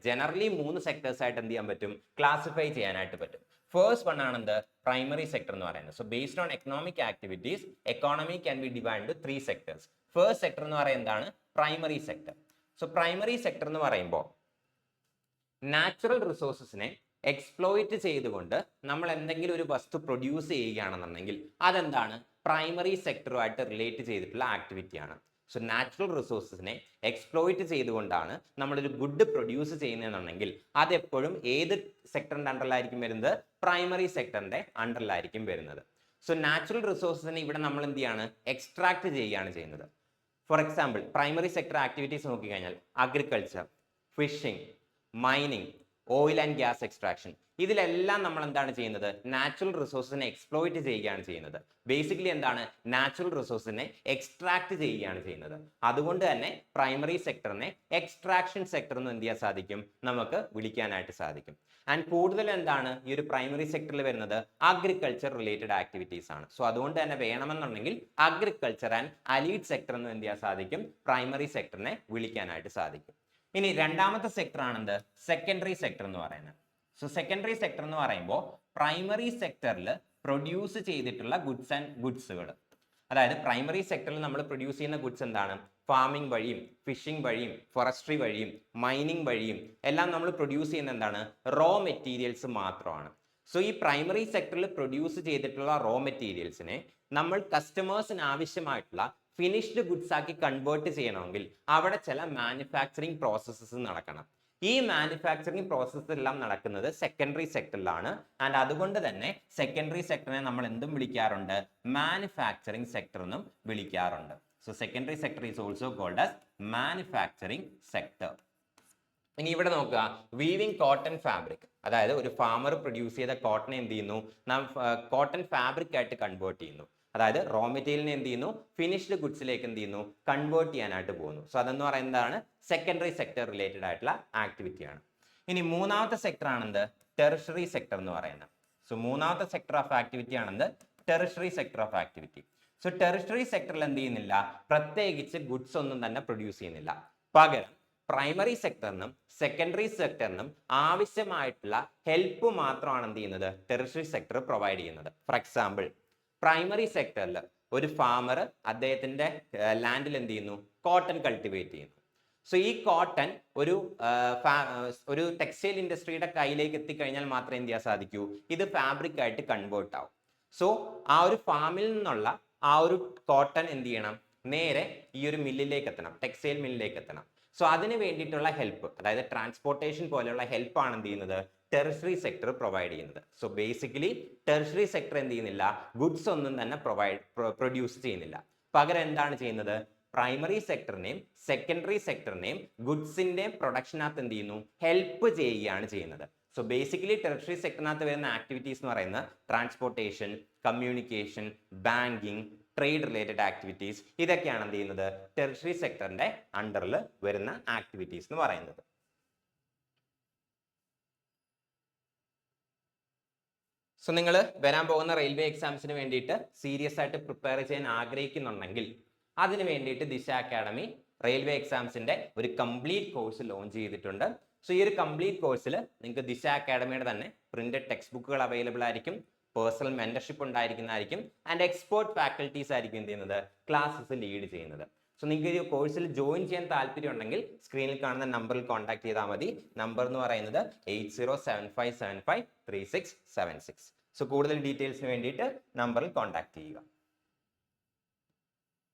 ജനറലി മൂന്ന് സെക്ടേഴ്സ് ആയിട്ട് എന്ത് ചെയ്യാൻ പറ്റും? ക്ലാസിഫൈ ചെയ്യാനായിട്ട് പറ്റും. ഫസ്റ്റ് വൺ ആണ് എന്ത്? പ്രൈമറി സെക്ടർ എന്ന് പറയുന്നത്. So based on economic activities economy can be divide into 3 sectors. First sector എന്ന് പറയുന്നത് എന്താണ്? Primary sector. So primary sector എന്ന് പറയുമ്പോൾ നാച്ചുറൽ റിസോഴ്സസിനെ എക്സ്പ്ലോയിറ്റ് ചെയ്തുകൊണ്ട് നമ്മൾ എന്തെങ്കിലും ഒരു വസ്തു പ്രൊഡ്യൂസ് ചെയ്യുകയാണെന്നുണ്ടെങ്കിൽ അതെന്താണ്? പ്രൈമറി സെക്ടറുമായിട്ട് റിലേറ്റ് ചെയ്തിട്ടുള്ള ആക്ടിവിറ്റിയാണ്. സോ നാച്ചുറൽ റിസോഴ്സസിനെ എക്സ്പ്ലോയിറ്റ് ചെയ്തുകൊണ്ടാണ് നമ്മളൊരു ഗുഡ് പ്രൊഡ്യൂസ് ചെയ്യുന്നതെന്നുണ്ടെങ്കിൽ അതെപ്പോഴും ഏത് സെക്ടറിന്റെ അണ്ടറിലായിരിക്കും വരുന്നത്? പ്രൈമറി സെക്ടറിന്റെ അണ്ടറിലായിരിക്കും വരുന്നത്. സോ നാച്ചുറൽ റിസോഴ്സസിനെ ഇവിടെ നമ്മൾ എന്ത് ചെയ്യാണ്? എക്സ്ട്രാക്ട് ചെയ്യുകയാണ് ചെയ്യുന്നത്. For example primary sector activities നോക്കിക്കഴിഞ്ഞാൽ agriculture, fishing, mining, oil and gas extraction, ഇതിലെല്ലാം നമ്മൾ എന്താണ് ചെയ്യുന്നത്? നാച്ചുറൽ റിസോഴ്സിനെ എക്സ്പ്ലോയിറ്റ് ചെയ്യുകയാണ് ചെയ്യുന്നത്. ബേസിക്കലി എന്താണ്? നാച്ചുറൽ റിസോഴ്സിനെ എക്സ്ട്രാക്ട് ചെയ്യുകയാണ് ചെയ്യുന്നത്. അതുകൊണ്ട് തന്നെ പ്രൈമറി സെക്ടറിനെ എക്സ്ട്രാക്ഷൻ സെക്ടർ എന്ന് എന്ത് ചെയ്യാൻ സാധിക്കും? നമുക്ക് വിളിക്കാനായിട്ട് സാധിക്കും. ആൻഡ് കൂടുതൽ എന്താണ് ഈ ഒരു പ്രൈമറി സെക്ടറിൽ വരുന്നത്? അഗ്രികൾച്ചർ റിലേറ്റഡ് ആക്ടിവിറ്റീസ് ആണ്. സോ അതുകൊണ്ട് തന്നെ വേണമെന്നുണ്ടെങ്കിൽ അഗ്രികൾച്ചർ ആൻഡ് അലീഡ് സെക്ടർ എന്ന് എന്ത് ചെയ്യാൻ സാധിക്കും? പ്രൈമറി സെക്ടറിനെ വിളിക്കാനായിട്ട് സാധിക്കും. ഇനി രണ്ടാമത്തെ സെക്ടർ ആണെന്ത്? സെക്കൻഡറി സെക്ടർ എന്ന് പറയുന്നത്. സോ സെക്കൻഡറി സെക്ടർ എന്ന് പറയുമ്പോൾ പ്രൈമറി സെക്ടറിൽ പ്രൊഡ്യൂസ് ചെയ്തിട്ടുള്ള ഗുഡ്സുകൾ, അതായത് പ്രൈമറി സെക്ടറിൽ നമ്മൾ പ്രൊഡ്യൂസ് ചെയ്യുന്ന ഗുഡ്സ് എന്താണ്? ഫാമിംഗ് വഴിയും ഫിഷിംഗ് വഴിയും ഫോറസ്ട്രി വഴിയും മൈനിങ് വഴിയും എല്ലാം നമ്മൾ പ്രൊഡ്യൂസ് ചെയ്യുന്ന എന്താണ്? റോ മെറ്റീരിയൽസ് മാത്രമാണ്. സോ ഈ പ്രൈമറി സെക്ടറിൽ പ്രൊഡ്യൂസ് ചെയ്തിട്ടുള്ള റോ മെറ്റീരിയൽസിനെ നമ്മൾ കസ്റ്റമേഴ്സിന് ആവശ്യമായിട്ടുള്ള ഫിനിഷ്ഡ് ഗുഡ്സ് ആക്കി കൺവേർട്ട് ചെയ്യണമെങ്കിൽ അവിടെ ചില മാനുഫാക്ചറിങ് പ്രോസസ്സസ് നടക്കണം. ഈ മാനുഫാക്ചറിങ് പ്രോസസ്സ് എല്ലാം നടക്കുന്നത് സെക്കൻഡറി സെക്ടറിലാണ്. ആൻഡ് അതുകൊണ്ട് തന്നെ സെക്കൻഡറി സെക്ടറിനെ നമ്മൾ എന്തും വിളിക്കാറുണ്ട്? മാനുഫാക്ചറിങ് സെക്ടർ എന്നും വിളിക്കാറുണ്ട്. So secondary sector is also called as manufacturing sector. ഇനി ഇവിടെ നോക്കുക, വീവിംഗ് കോട്ടൺ ഫാബ്രിക്, അതായത് ഒരു ഫാമർ പ്രൊഡ്യൂസ് ചെയ്ത കോട്ടൺ എന്ത് ചെയ്യുന്നു, നാം കോട്ടൺ ഫാബ്രിക് ആയിട്ട് കൺവേർട്ട് ചെയ്യുന്നു. അതായത് റോ മെറ്റീരിയലിനെ എന്ത് ചെയ്യുന്നു, ഫിനിഷ്ഡ് ഗുഡ്സിലേക്ക് എന്ത് ചെയ്യുന്നു, കൺവേർട്ട് ചെയ്യാനായിട്ട് പോകുന്നു. സോ അതെന്ന് പറയുന്നതാണ് സെക്കൻഡറി സെക്ടർ റിലേറ്റഡ് ആയിട്ടുള്ള ആക്ടിവിറ്റിയാണ്. ഇനി മൂന്നാമത്തെ സെക്ടർ ആണെന്ത്, ടെറിഷറി സെക്ടർ എന്ന് പറയുന്നത്. സോ മൂന്നാമത്തെ സെക്ടർ ഓഫ് ആക്ടിവിറ്റി ആണെന്ത്, tertiary sector of activity. So tertiary സെക്ടറിൽ എന്ത് ചെയ്യുന്നില്ല, പ്രത്യേകിച്ച് ഗുഡ്സ് ഒന്നും തന്നെ പ്രൊഡ്യൂസ് ചെയ്യുന്നില്ല. പകരം പ്രൈമറി സെക്ടറിനും സെക്കൻഡറി സെക്ടറിനും ആവശ്യമായിട്ടുള്ള ഹെൽപ്പ് മാത്രമാണ് എന്ത് ചെയ്യുന്നത്, ടെറിഷറി സെക്ടർ പ്രൊവൈഡ് ചെയ്യുന്നത്. ഫോർ എക്സാമ്പിൾ, പ്രൈമറി സെക്ടറിൽ ഒരു ഫാമർ അദ്ദേഹത്തിന്റെ ലാൻഡിൽ എന്ത് ചെയ്യുന്നു, കോട്ടൺ കൾട്ടിവേറ്റ് ചെയ്യുന്നു. സോ ഈ കോട്ടൺ ഒരു ടെക്സ്റ്റൈൽ ഇൻഡസ്ട്രിയുടെ കയ്യിലേക്ക് എത്തിക്കഴിഞ്ഞാൽ മാത്രമേ എന്ത് ചെയ്യാൻ സാധിക്കൂ, ഇത് ഫാബ്രിക് ആയിട്ട് കൺവേർട്ട് ആവും. സോ ആ ഒരു ഫാമിൽ നിന്നുള്ള ആ ഒരു കോട്ടൺ എന്ത് ചെയ്യണം, നേരെ ഈ ഒരു മില്ലിലേക്ക് എത്തണം, ടെക്സ്റ്റൈൽ മില്ലിലേക്ക് എത്തണം. സോ അതിന് വേണ്ടിയിട്ടുള്ള ഹെൽപ്പ്, അതായത് ട്രാൻസ്പോർട്ടേഷൻ പോലെയുള്ള ഹെൽപ്പാണ് എന്ത് ചെയ്യുന്നത്, ടെറിഷറി സെക്ടർ പ്രൊവൈഡ് ചെയ്യുന്നത്. സോ ബേസിക്കലി ടെറിഷറി സെക്ടർ എന്ത് ചെയ്യുന്നില്ല, ഗുഡ്സ് ഒന്നും തന്നെ പ്രൊഡ്യൂസ് ചെയ്യുന്നില്ല. പകരം എന്താണ് ചെയ്യുന്നത്, പ്രൈമറി സെക്ടറിനെയും സെക്കൻഡറി സെക്ടറിനെയും ഗുഡ്സിന്റെ പ്രൊഡക്ഷനകത്ത് എന്ത് ചെയ്യുന്നു, ഹെൽപ്പ് ചെയ്യുകയാണ് ചെയ്യുന്നത്. സോ ബേസിക്കലി ടെറിഷറി സെക്ടറിനകത്ത് വരുന്ന ആക്ടിവിറ്റീസ് എന്ന് പറയുന്നത് transportation, communication, banking, trade related activities, ഇതൊക്കെയാണ് എന്ത് ചെയ്യുന്നത്, ടെറിഷറി സെക്ടറിന്റെ അണ്ടറിൽ വരുന്ന ആക്ടിവിറ്റീസ് എന്ന് പറയുന്നത്. സോ നിങ്ങൾ വരാൻ പോകുന്ന റെയിൽവേ എക്സാംസിന് വേണ്ടിയിട്ട് സീരിയസ് ആയിട്ട് പ്രിപ്പയർ ചെയ്യാൻ ആഗ്രഹിക്കുന്നുണ്ടെങ്കിൽ അതിന് വേണ്ടിയിട്ട് ദിശ അക്കാഡമി റെയിൽവേ എക്സാംസിന്റെ ഒരു കംപ്ലീറ്റ് കോഴ്സ് ലോഞ്ച് ചെയ്തിട്ടുണ്ട്. സോ ഈ ഒരു കംപ്ലീറ്റ് കോഴ്സിൽ നിങ്ങൾക്ക് ദിശ അക്കാഡമിയുടെ തന്നെ പ്രിന്റഡ് ടെക്സ്റ്റ് ബുക്കുകൾ അവൈലബിൾ ആയിരിക്കും, പേഴ്സണൽ മെന്റർഷിപ്പ് ഉണ്ടായിരിക്കുന്നതായിരിക്കും, ആൻഡ് എക്സ്പേർട്ട് ഫാക്കൽറ്റീസ് ആയിരിക്കും എന്ത് ചെയ്യുന്നത്, ക്ലാസ്സസ് ലീഡ് ചെയ്യുന്നത്. സോ നിങ്ങൾക്ക് ഈ കോഴ്സിൽ ജോയിൻ ചെയ്യാൻ താല്പര്യം ഉണ്ടെങ്കിൽ സ്ക്രീനിൽ കാണുന്ന നമ്പറിൽ കോൺടാക്ട് ചെയ്താൽ മതി. നമ്പർ എന്ന് പറയുന്നത് 8075753676. സോ കൂടുതൽ ഡീറ്റെയിൽസിന് വേണ്ടിയിട്ട് നമ്പറിൽ കോൺടാക്ട് ചെയ്യുക.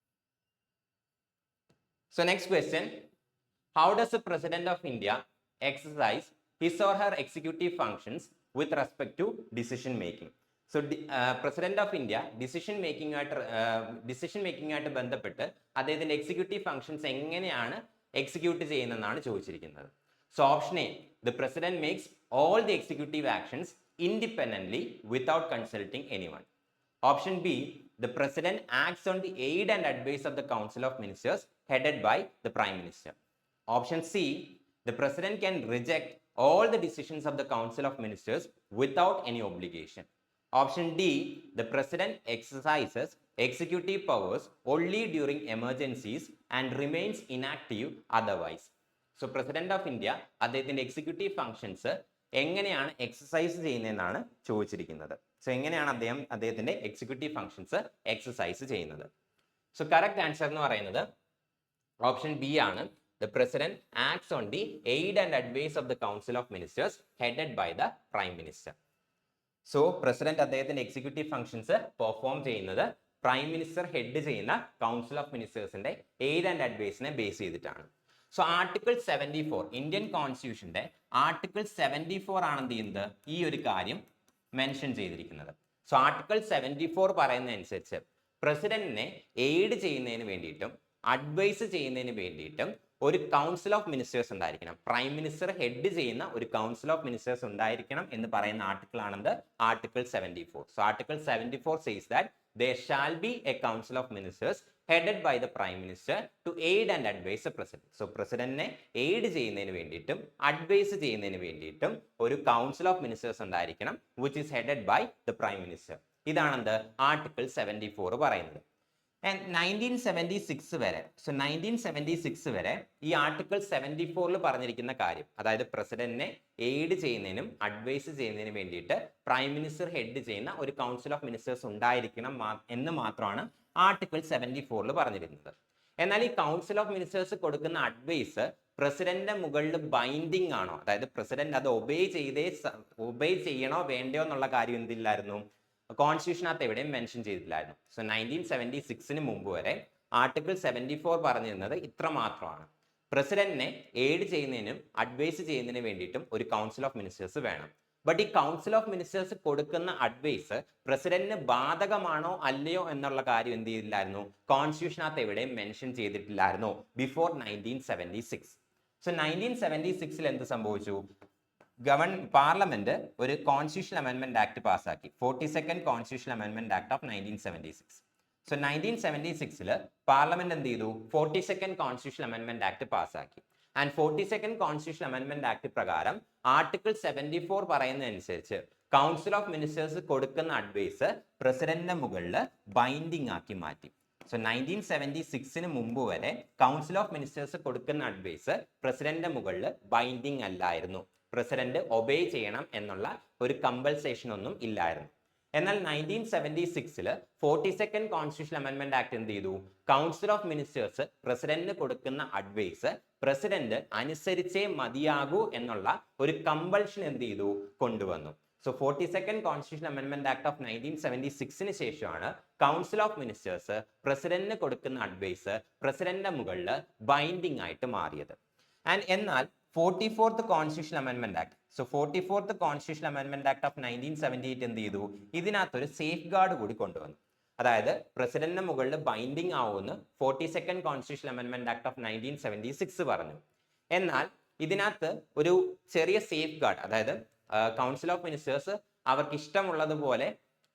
So next question, how does the President of India exercise his or her executive functions with respect to decision making? So President of India decision making ആയിട്ട് ബന്ധപ്പെട്ട് അദ്ദേഹത്തിന്റെ എക്സിക്യൂട്ടീവ് ഫംഗ്ഷൻസ് എങ്ങനെയാണ് എക്സിക്യൂട്ട് ചെയ്യുന്നതെന്നാണ് ചോദിച്ചിരിക്കുന്നത്. So option A, the President makes all the executive actions independently without consulting anyone. Option B, the President acts on the aid and advice of the Council of Ministers headed by the Prime Minister. Option C, the President can reject all the decisions of the Council of Ministers without any obligation. Option D, the President exercises executive powers only during emergencies and remains inactive otherwise. So President of India അദ്ദേഹത്തിന്റെ executive functions എങ്ങനെയാണ് exercise ചെയ്യുന്നതെന്നാണ് ചോദിച്ചിരിക്കുന്നത്. So എങ്ങനെയാണ് അദ്ദേഹത്തിന്റെ executive functions exercise ചെയ്യുന്നത്? So correct answer എന്ന് പറയുന്നത് option B ആണ്. The President acts on the aid and advice of the Council of Ministers headed by the Prime Minister. So president അദ്ദേഹത്തിന്റെ executive functions perform ചെയ്യുന്നത് prime minister head ചെയ്യുന്ന council of മിനിസ്റ്റേഴ്സിന്റെ aid and അഡ്വൈസിനെ base ചെയ്തിട്ടാണ്. So article 74 Indian കോൺസ്റ്റിറ്റ്യൂഷന്റെ article 74 ആണ് എന്ത് ചെയ്യുന്നത്, ഈ ഒരു കാര്യം മെൻഷൻ ചെയ്തിരിക്കുന്നത്. സോ ആർട്ടിക്കിൾ 74 പറയുന്നതനുസരിച്ച് പ്രസിഡന്റിനെ എയ്ഡ് ചെയ്യുന്നതിന് വേണ്ടിയിട്ടും അഡ്വൈസ് ചെയ്യുന്നതിന് വേണ്ടിയിട്ടും ഒരു കൗൺസിൽ ഓഫ് മിനിസ്റ്റേഴ്സ് ഉണ്ടായിരിക്കണം. പ്രൈം മിനിസ്റ്റർ ഹെഡ് ചെയ്യുന്ന ഒരു കൗൺസിൽ ഓഫ് മിനിസ്റ്റേഴ്സ് ഉണ്ടായിരിക്കണം എന്ന് പറയുന്ന ആർട്ടിക്കിൾ ആണെന്ത്, article 74. So article 74 says that there shall be a council of ministers headed by the prime minister to aid and advise the president. So പ്രസിഡന്റിനെ aid ചെയ്യുന്നതിന് വേണ്ടിയിട്ടും advise ചെയ്യുന്നതിന് വേണ്ടിയിട്ടും ഒരു കൗൺസിൽ ഓഫ് മിനിസ്റ്റേഴ്സ് ഉണ്ടായിരിക്കണം which is headed by the prime minister. ഇതാണെന്ത് ആർട്ടിക്കിൾ 74 പറയുന്നത്. And 1976 വരെ, സോ 1976 വരെ ഈ ആർട്ടിക്കിൾ 74 പറഞ്ഞിരിക്കുന്ന കാര്യം, അതായത് പ്രസിഡന്റിനെ എയ്ഡ് ചെയ്യുന്നതിനും അഡ്വൈസ് ചെയ്യുന്നതിന് വേണ്ടിയിട്ട് പ്രൈം മിനിസ്റ്റർ ഹെഡ് ചെയ്യുന്ന ഒരു കൗൺസിൽ ഓഫ് മിനിസ്റ്റേഴ്സ് ഉണ്ടായിരിക്കണം എന്ന് മാത്രമാണ് ആർട്ടിക്കിൾ 74 പറഞ്ഞിരുന്നത്. എന്നാൽ ഈ കൗൺസിൽ ഓഫ് മിനിസ്റ്റേഴ്സ് കൊടുക്കുന്ന അഡ്വൈസ് പ്രസിഡന്റിന്റെ മുകളിൽ ബൈൻഡിങ് ആണോ, അതായത് പ്രസിഡന്റ് അത് ഒബേ ചെയ്യണോ വേണ്ടയോ എന്നുള്ള കാര്യം എന്തില്ലായിരുന്നു, കോൺസ്റ്റിറ്റ്യൂഷനകത്ത് എവിടെയും മെൻഷൻ ചെയ്തിട്ടില്ലായിരുന്നു. സോ 1976 മുമ്പ് വരെ ആർട്ടിക്കിൾ 74 പറഞ്ഞിരുന്നത് ഇത്ര മാത്രമാണ്, പ്രസിഡന്റിനെ എയ്ഡ് ചെയ്യുന്നതിനും അഡ്വൈസ് ചെയ്യുന്നതിന് വേണ്ടിയിട്ടും ഒരു കൗൺസിൽ ഓഫ് മിനിസ്റ്റേഴ്സ് വേണം. ബട്ട് ഈ കൗൺസിൽ ഓഫ് മിനിസ്റ്റേഴ്സ് കൊടുക്കുന്ന അഡ്വൈസ് പ്രസിഡന്റിന് ബാധകമാണോ അല്ലയോ എന്നുള്ള കാര്യം എന്ത് ചെയ്തില്ലായിരുന്നു, കോൺസ്റ്റിറ്റ്യൂഷനകത്ത് എവിടെയും മെൻഷൻ ചെയ്തിട്ടില്ലായിരുന്നു ബിഫോർ 1976. സോ 1976 എന്ത് സംഭവിച്ചു, പാർലമെന്റ് ഒരു കോൺസ്റ്റിറ്റ്യൂഷൻ അമെന്റ്മെന്റ് ആക്ട് പാസ്സാക്കി, 42nd constitution amendment act of 1976. So 1976 parliament എന്ത് ചെയ്തു, 42nd കോൺസ്റ്റിറ്റ്യൂഷൻ അമെന്റ്മെന്റ് ആക്ട് പാസ്സാക്കി. And 42nd constitution amendment act പ്രകാരം ആർട്ടിക്കിൾ 74 പറയുന്നതനുസരിച്ച് കൗൺസിൽ ഓഫ് മിനിസ്റ്റേഴ്സ് കൊടുക്കുന്ന അഡ്വൈസ് പ്രസിഡന്റിന്റെ മുകളിൽ ബൈൻഡിങ് ആക്കി മാറ്റി. സോ 1976 മുമ്പ് വരെ കൗൺസിൽ ഓഫ് മിനിസ്റ്റേഴ്സ് കൊടുക്കുന്ന അഡ്വൈസ് പ്രസിഡന്റിന്റെ മുകളിൽ ബൈൻഡിങ് അല്ലായിരുന്നു, പ്രസിഡന്റ് ഒബേ ചെയ്യണം എന്നുള്ള ഒരു കമ്പൽസേഷൻ ഒന്നും ഇല്ലായിരുന്നു. എന്നാൽ 1976 42nd കോൺസ്റ്റിറ്റ്യൂഷൻ അമെന്റ്മെന്റ് ആക്ട് എന്ത് ചെയ്തു, കൗൺസിൽ ഓഫ് മിനിസ്റ്റേഴ്സ് പ്രസിഡന്റിന് കൊടുക്കുന്ന അഡ്വൈസ് പ്രസിഡന്റ് അനുസരിച്ചേ മതിയാകൂ എന്നുള്ള ഒരു കമ്പൽഷൻ എന്ത് ചെയ്തു, കൊണ്ടുവന്നു. So 42nd constitution amendment act of 1976 ശേഷമാണ് കൗൺസിൽ ഓഫ് മിനിസ്റ്റേഴ്സ് പ്രസിഡന്റിന് കൊടുക്കുന്ന അഡ്വൈസ് പ്രസിഡന്റിന്റെ മുകളിൽ ബൈൻഡിങ് ആയിട്ട് മാറിയത്. ആൻഡ് എന്നാൽ 44th constitution amendment act, so 44th constitution amendment act of 1978 എന്ത് ചെയ്തു, ഇതിനകത്തൊരു സേഫ് ഗാർഡ് കൂടി കൊണ്ടുവന്നു. അതായത് പ്രസിഡന്റിന്റെ മുകളിൽ ബൈൻഡിങ് ആവുമെന്ന് 42nd constitution amendment act of 1976 പറഞ്ഞു. എന്നാൽ ഇതിനകത്ത് ഒരു ചെറിയ സേഫ് ഗാർഡ്, അതായത് കൗൺസിൽ ഓഫ് മിനിസ്റ്റേഴ്സ് അവർക്ക് ഇഷ്ടമുള്ളതുപോലെ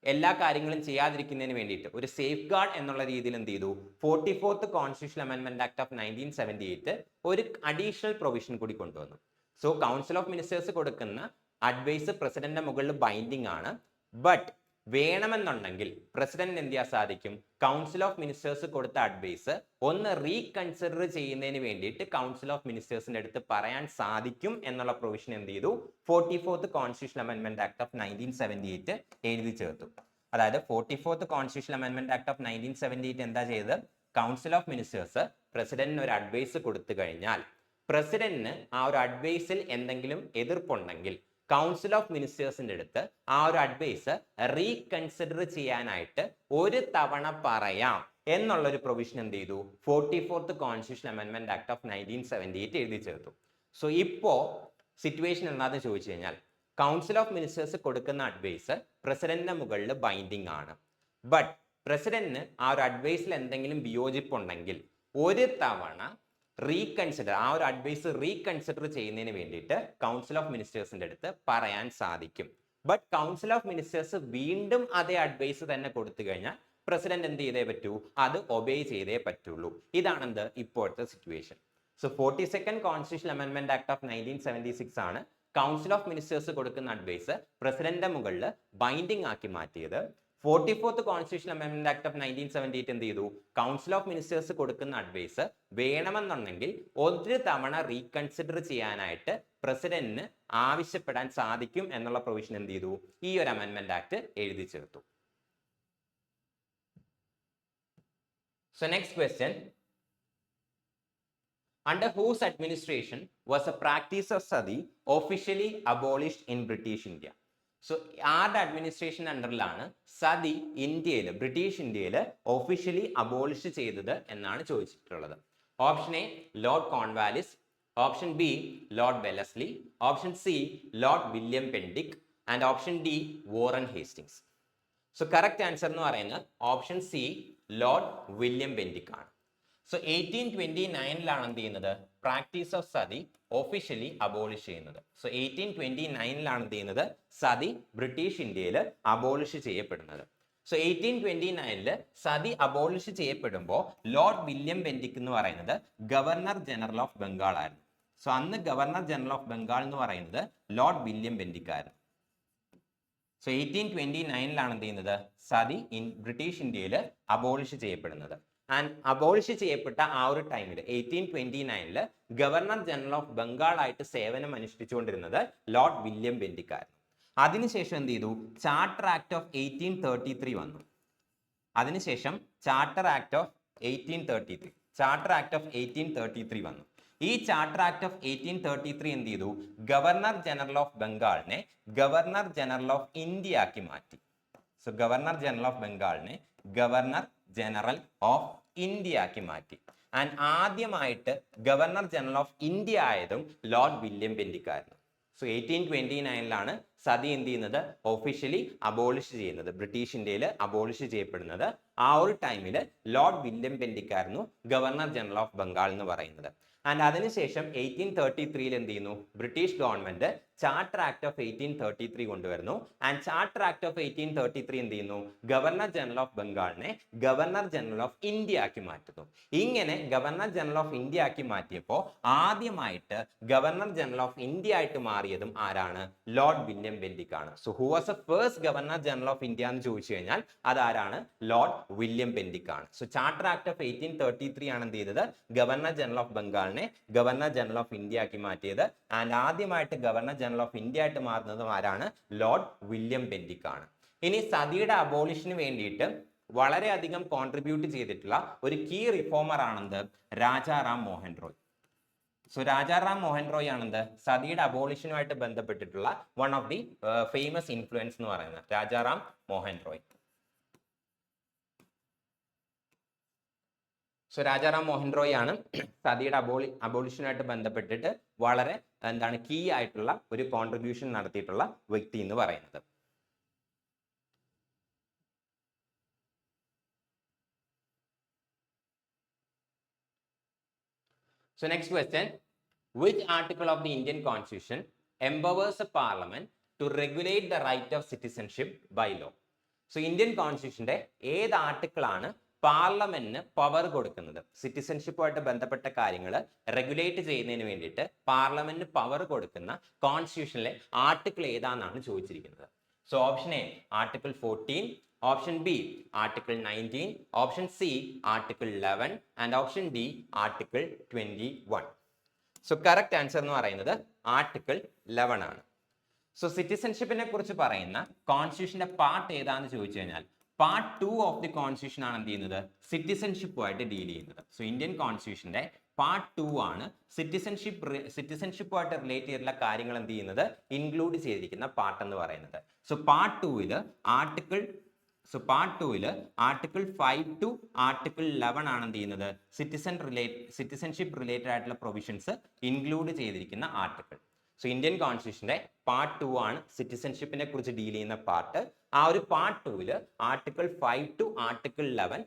എല്ലാ കാര്യങ്ങളും ചെയ്യാതിരിക്കുന്നതിന് വേണ്ടിയിട്ട് ഒരു സേഫ് ഗാർഡ് എന്നുള്ള രീതിയിൽ എന്ത് ചെയ്തു, 44th constitution amendment act of 1978 ഒരു അഡീഷണൽ പ്രൊവിഷൻ കൂടി കൊണ്ടുവന്നു. സോ കൗൺസിൽ ഓഫ് മിനിസ്റ്റേഴ്സ് കൊടുക്കുന്ന അഡ്വൈസ് പ്രസിഡന്റിന്റെ മുകളിൽ ബൈൻഡിങ് ആണ്, ബട്ട് വേണമെന്നുണ്ടെങ്കിൽ പ്രസിഡന്റ് എന്ത് ചെയ്യാൻ സാധിക്കും, കൗൺസിൽ ഓഫ് മിനിസ്റ്റേഴ്സ് കൊടുത്ത അഡ്വൈസ് ഒന്ന് റീകൺസിഡർ ചെയ്യുന്നതിന് വേണ്ടിയിട്ട് കൗൺസിൽ ഓഫ് മിനിസ്റ്റേഴ്സിന്റെ അടുത്ത് പറയാൻ സാധിക്കും എന്നുള്ള പ്രൊവിഷൻ എന്ത് ചെയ്തു, 44th constitution amendment act of 1978 എഴുതി ചേർത്തു. അതായത് 44th constitution amendment act of 1978 എന്താ ചെയ്തത്, കൗൺസിൽ ഓഫ് മിനിസ്റ്റേഴ്സ് പ്രസിഡന്റിന് ഒരു അഡ്വൈസ് കൊടുത്തു കഴിഞ്ഞാൽ പ്രസിഡന്റിന് ആ ഒരു അഡ്വൈസിൽ എന്തെങ്കിലും എതിർപ്പുണ്ടെങ്കിൽ കൗൺസിൽ ഓഫ് മിനിസ്റ്റേഴ്സിന്റെ അടുത്ത് ആ ഒരു അഡ്വൈസ് റീകൺസിഡർ ചെയ്യാനായിട്ട് ഒരു തവണ പറയാം എന്നുള്ള ഒരു പ്രൊവിഷൻ എന്ത് ചെയ്തു, 44th constitution amendment act of 1978 എഴുതി ചേർത്തു. സോ ഇപ്പോ സിറ്റുവേഷൻ എന്താണെന്ന് ചോദിച്ചു കഴിഞ്ഞാൽ കൗൺസിൽ ഓഫ് മിനിസ്റ്റേഴ്സ് കൊടുക്കുന്ന അഡ്വൈസ് പ്രസിഡന്റിന്റെ മുകളിൽ ബൈൻഡിങ് ആണ്, ബട്ട് പ്രസിഡന്റിന് ആ ഒരു അഡ്വൈസിൽ എന്തെങ്കിലും വിയോജിപ്പുണ്ടെങ്കിൽ ഒരു തവണ റീകൺസിഡർ, ആ ഒരു അഡ്വൈസ് റീകൺസിഡർ ചെയ്യുന്നതിന് വേണ്ടിയിട്ട് കൗൺസിൽ ഓഫ് മിനിസ്റ്റേഴ്സിന്റെ അടുത്ത് പറയാൻ സാധിക്കും. ബട്ട് കൗൺസിൽ ഓഫ് മിനിസ്റ്റേഴ്സ് വീണ്ടും അതേ അഡ്വൈസ് തന്നെ കൊടുത്തു കഴിഞ്ഞാൽ പ്രസിഡന്റ് എന്ത് ചെയ്തേ പറ്റൂ, അത് ഒബേ ചെയ്തേ പറ്റുള്ളൂ. ഇതാണെന്ത് ഇപ്പോഴത്തെ situation. So 42nd constitution amendment act of 1976 ആണ് കൗൺസിൽ ഓഫ് മിനിസ്റ്റേഴ്സ് കൊടുക്കുന്ന അഡ്വൈസ് പ്രസിഡന്റിന്റെ മുകളിൽ ബൈൻഡിങ് ആക്കി മാറ്റിയത്. 44th constitution amendment act of 1978 എന്ത് ചെയ്തു, കൗൺസിൽ ഓഫ് മിനിസ്റ്റേഴ്സ് കൊടുക്കുന്ന അഡ്വൈസ് വേണമെന്നുണ്ടെങ്കിൽ ഒരു തവണ റീകൺസിഡർ ചെയ്യാനായിട്ട് പ്രസിഡന്റിന് ആവശ്യപ്പെടാൻ സാധിക്കും എന്നുള്ള പ്രൊവിഷൻ എന്ത് ചെയ്തു, ഈ ഒരു അമെന്റ്മെന്റ് ആക്ട് എഴുതി ചേർത്തു. So next question, under whose administration was the practice of sati officially abolished in British India? So ആരുടെ അഡ്മിനിസ്ട്രേഷൻ അണ്ടറിലാണ് സതി ഇന്ത്യയിൽ, ബ്രിട്ടീഷ് ഇന്ത്യയിൽ ഒഫീഷ്യലി അബോളിഷ് ചെയ്തത് എന്നാണ് ചോദിച്ചിട്ടുള്ളത്. Option A Lord Cornwallis, option B Lord Wellesley, option C Lord William Bentinck and option D Warren Hastings. So correct answer എന്ന് പറയുന്നത് option C Lord William Bentinck ആണ്. സോ 1829 എന്ത് ചെയ്യുന്നത്, practice of sati officially abolish ചെയ്യുന്നത്. So 1829 എന്ത് ചെയ്യുന്നത്, sati British ഇന്ത്യയിൽ abolish ചെയ്യപ്പെടുന്നത്. സോ 1829 സതി അബോളിഷ് ചെയ്യപ്പെടുമ്പോൾ ലോർഡ് വില്യം പെൻഡിക് എന്ന് പറയുന്നത് ഗവർണർ ജനറൽ ഓഫ് ബംഗാൾ ആയിരുന്നു. സോ അന്ന് ഗവർണർ ജനറൽ ഓഫ് ബംഗാൾ എന്ന് പറയുന്നത് ലോർഡ് വില്യം പെൻഡിക് ആയിരുന്നു. സോ 1829 എന്ത് ചെയ്യുന്നത്, സതി ബ്രിട്ടീഷ് ഇന്ത്യയിൽ അബോളിഷ് ചെയ്യപ്പെടുന്നത്. ആൻഡ് അബോളിഷ് ചെയ്യപ്പെട്ട ആ ഒരു ടൈമിൽ 1829 ഗവർണർ ജനറൽ ഓഫ് ബംഗാൾ ആയിട്ട് സേവനം അനുഷ്ഠിച്ചുകൊണ്ടിരുന്നത് ലോർഡ് വില്യം പെൻഡിക് ആയിരുന്നു. അതിനുശേഷം എന്ത് ചെയ്തു, ചാർട്ടർ ആക്ട് ഓഫ് 1833 വന്നു. അതിനുശേഷം ചാർട്ടർ ആക്ട് ഓഫ് 1833 വന്നു. ഈ ചാർട്ടർ ആക്ട് ഓഫ് 1833 എന്ത് ചെയ്തു, ഗവർണർ ജനറൽ ഓഫ് ബംഗാളിനെ ഗവർണർ ജനറൽ ഓഫ് ഇന്ത്യ ആക്കി മാറ്റി. സോ ഗവർണർ ജനറൽ ഓഫ് ബംഗാളിനെ ഗവർണർ ജനറൽ ഓഫ് ഇന്ത്യ ആക്കി മാറ്റി. ആൻഡ് ആദ്യമായിട്ട് ഗവർണർ ജനറൽ ഓഫ് ഇന്ത്യ ആയതും ലോർഡ് വില്യം പെൻഡിക് ആയിരുന്നു. സോ 1829 സതി എന്ത് ചെയ്യുന്നത് ഒഫീഷ്യലി അബോളിഷ് ചെയ്യുന്നത്, ബ്രിട്ടീഷ് ഇന്ത്യയിൽ അബോളിഷ് ചെയ്യപ്പെടുന്നത്. ആ ഒരു ടൈമിൽ ലോർഡ് വില്യം ബെന്റിക് ആയിരുന്നു ഗവർണർ ജനറൽ ഓഫ് ബംഗാൾ എന്ന് പറയുന്നത്. ആൻഡ് അതിനുശേഷം 1833 എന്ത് ചെയ്യുന്നു, British government charter act of 1833 കൊണ്ടുവരുന്നു. ആൻഡ് ചാർട്ടർ ആക്ട് ഓഫ് 1833 എന്ത് ചെയ്യുന്നു, ഗവർണർ ജനറൽ ഓഫ് ബംഗാളിനെ ഗവർണർ ജനറൽ ഓഫ് ഇന്ത്യ ആക്കി മാറ്റുന്നു. ഇങ്ങനെ ഗവർണർ ജനറൽ ഓഫ് ഇന്ത്യ ആക്കി മാറ്റിയപ്പോൾ ആദ്യമായിട്ട് ഗവർണർ ജനറൽ ഓഫ് ഇന്ത്യ ആയിട്ട് മാറിയതും ആരാണ്, ലോർഡ് വില്യം ബെന്റിക് ആണ്. So who was A first governor general of India എന്ന് ചോദിച്ചു കഴിഞ്ഞാൽ അതാരാണ്, ലോർഡ് വില്യം ബെന്റിക് ആണ്. സോ ചാർട്ടർ ആക്ട് ഓഫ് 1833 ആണ് എന്ത് ചെയ്തത്, ഗവർണർ ജനറൽ ഓഫ് ബംഗാളിനെ ഗവർണർ ജനറൽ ഓഫ് ഇന്ത്യ ആക്കി മാറ്റിയത്. ആൻഡ് ആദ്യമായിട്ട് ഗവർണർ ജനറൽ ഓഫ് ഇന്ത്യ ആയിട്ട് മാറുന്നതും ആരാണ്, ലോർഡ് വില്യം ബെന്റിക് ആണ്. ഇനി സതിയുടെ അബോളിഷന് വേണ്ടിയിട്ട് വളരെയധികം കോൺട്രിബ്യൂട്ട് ചെയ്തിട്ടുള്ള ഒരു കീ റിഫോമർ ആണെന്ത്, രാജാറാം മോഹൻ റോയ്. സോ രാജാറാം മോഹൻ റോയ് ആണെന്ത്, സതിയുടെ അബോളിഷനുമായിട്ട് ബന്ധപ്പെട്ടിട്ടുള്ള one of the famous influence എന്ന് പറയുന്നത് രാജാറാം മോഹൻ റോയ്. സോ രാജാറാം മോഹൻ റോയ് ആണ് സതിയുടെ അബോളിഷനുമായിട്ട് ബന്ധപ്പെട്ടിട്ട് വളരെ എന്താണ് കീ ആയിട്ടുള്ള ഒരു കോൺട്രിബ്യൂഷൻ നടത്തിയിട്ടുള്ള വ്യക്തി എന്ന് പറയുന്നത്. So next question, which article of the Indian Constitution empowers a parliament to regulate the right of citizenship by law? So Indian Constitutionന്റെ ഏത് ആർട്ടിക്കിൾ ആണ് പാർലമെന്റിന് പവർ കൊടുക്കുന്നത്, സിറ്റിസൺഷിപ്പുമായിട്ട് ബന്ധപ്പെട്ട കാര്യങ്ങൾ റെഗുലേറ്റ് ചെയ്യുന്നതിന് വേണ്ടിയിട്ട് പാർലമെന്റിന് പവർ കൊടുക്കുന്ന കോൺസ്റ്റിറ്റ്യൂഷനിലെ ആർട്ടിക്കിൾ ഏതാണെന്നാണ് ചോദിച്ചിരിക്കുന്നത്. So option A article 14, option B article 19, option C article 11 and option D article 21. So correct answer എന്ന് പറയുന്നത് ആർട്ടിക്കിൾ 11 ആണ്. സോ സിറ്റിസൺഷിപ്പിനെ കുറിച്ച് പറയുന്ന കോൺസ്റ്റിറ്റ്യൂഷന്റെ പാർട്ട് ഏതാണെന്ന് ചോദിച്ചു കഴിഞ്ഞാൽ പാർട്ട് 2 ഓഫ് ദി കോൺസ്റ്റിറ്റ്യൂഷൻ ആണ് എന്ത് ചെയ്യുന്നത്, സിറ്റിസൺഷിപ്പുമായിട്ട് ഡീൽ ചെയ്യുന്നത്. സോ ഇന്ത്യൻ കോൺസ്റ്റിറ്റ്യൂഷന്റെ പാർട്ട് 2 ആണ് സിറ്റിസൺഷിപ്പുമായിട്ട് റിലേറ്റ് ചെയ്തിട്ടുള്ള കാര്യങ്ങൾ എന്ത് ചെയ്യുന്നത്, ഇൻക്ലൂഡ് ചെയ്തിരിക്കുന്ന പാർട്ട് എന്ന് പറയുന്നത്. So part 2 article article 5 to article 11 ആണ് എന്ത് ചെയ്യുന്നത്, സിറ്റിസൺഷിപ്പ് റിലേറ്റഡ് ആയിട്ടുള്ള പ്രൊവിഷൻസ് ഇൻക്ലൂഡ് ചെയ്തിരിക്കുന്ന ആർട്ടിക്കിൾ. സോ ഇന്ത്യൻ കോൺസ്റ്റിറ്റ്യൂഷന്റെ പാർട്ട് 2 ആണ് സിറ്റിസൺഷിപ്പിനെ കുറിച്ച് ഡീൽ ചെയ്യുന്ന പാർട്ട്. ആ ഒരു part 2 article 5 to article 11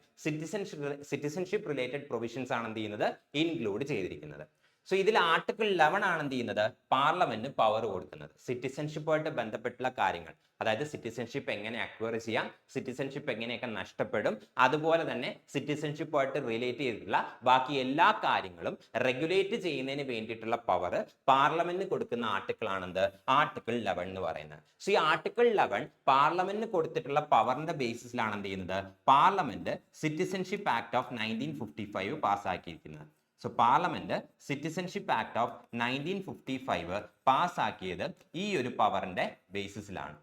citizenship related provisions ആണ് എന്ത് ചെയ്യുന്നത്, ഇൻക്ലൂഡ് ചെയ്തിരിക്കുന്നത്. സോ ഇതിൽ ആർട്ടിക്കിൾ 11 ആണ് എന്ത് ചെയ്യുന്നത്, പാർലമെന്റിന് പവർ കൊടുക്കുന്നത് സിറ്റിസൺഷിപ്പുമായിട്ട് ബന്ധപ്പെട്ടുള്ള കാര്യങ്ങൾ, അതായത് സിറ്റിസൺഷിപ്പ് എങ്ങനെ അക്വയർ ചെയ്യാം, സിറ്റിസൺഷിപ്പ് എങ്ങനെയൊക്കെ നഷ്ടപ്പെടും, അതുപോലെ തന്നെ സിറ്റിസൺഷിപ്പുമായിട്ട് റിലേറ്റ് ചെയ്തിട്ടുള്ള ബാക്കി എല്ലാ കാര്യങ്ങളും റെഗുലേറ്റ് ചെയ്യുന്നതിന് വേണ്ടിയിട്ടുള്ള പവർ പാർലമെന്റിന് കൊടുക്കുന്ന ആർട്ടിക്കിൾ ആണെന്ത്, ആർട്ടിക്കിൾ 11 എന്ന് പറയുന്നത്. സോ ഈ ആർട്ടിക്കിൾ 11 പാർലമെന്റിന് കൊടുത്തിട്ടുള്ള പവറിന്റെ ബേസിസിലാണ് എന്ത് ചെയ്യുന്നത്, പാർലമെന്റ് സിറ്റിസൺഷിപ്പ് ആക്ട് ഓഫ് 1955 പാസ്സാക്കിയിരിക്കുന്നത്. So parliament citizenship act of 1955 പാസ്സാക്കിയത് ഈ ഒരു പവറിന്റെ ബേസിസിലാണ്.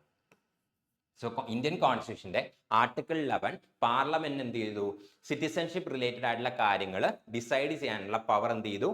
സോ ഇന്ത്യൻ കോൺസ്റ്റിറ്റ്യൂഷന്റെ ആർട്ടിക്കിൾ 11 പാർലമെന്റ് എന്ത് ചെയ്തു, സിറ്റിസൺഷിപ്പ് റിലേറ്റഡ് ആയിട്ടുള്ള കാര്യങ്ങൾ ഡിസൈഡ് ചെയ്യാനുള്ള പവർ എന്ത് ചെയ്തു,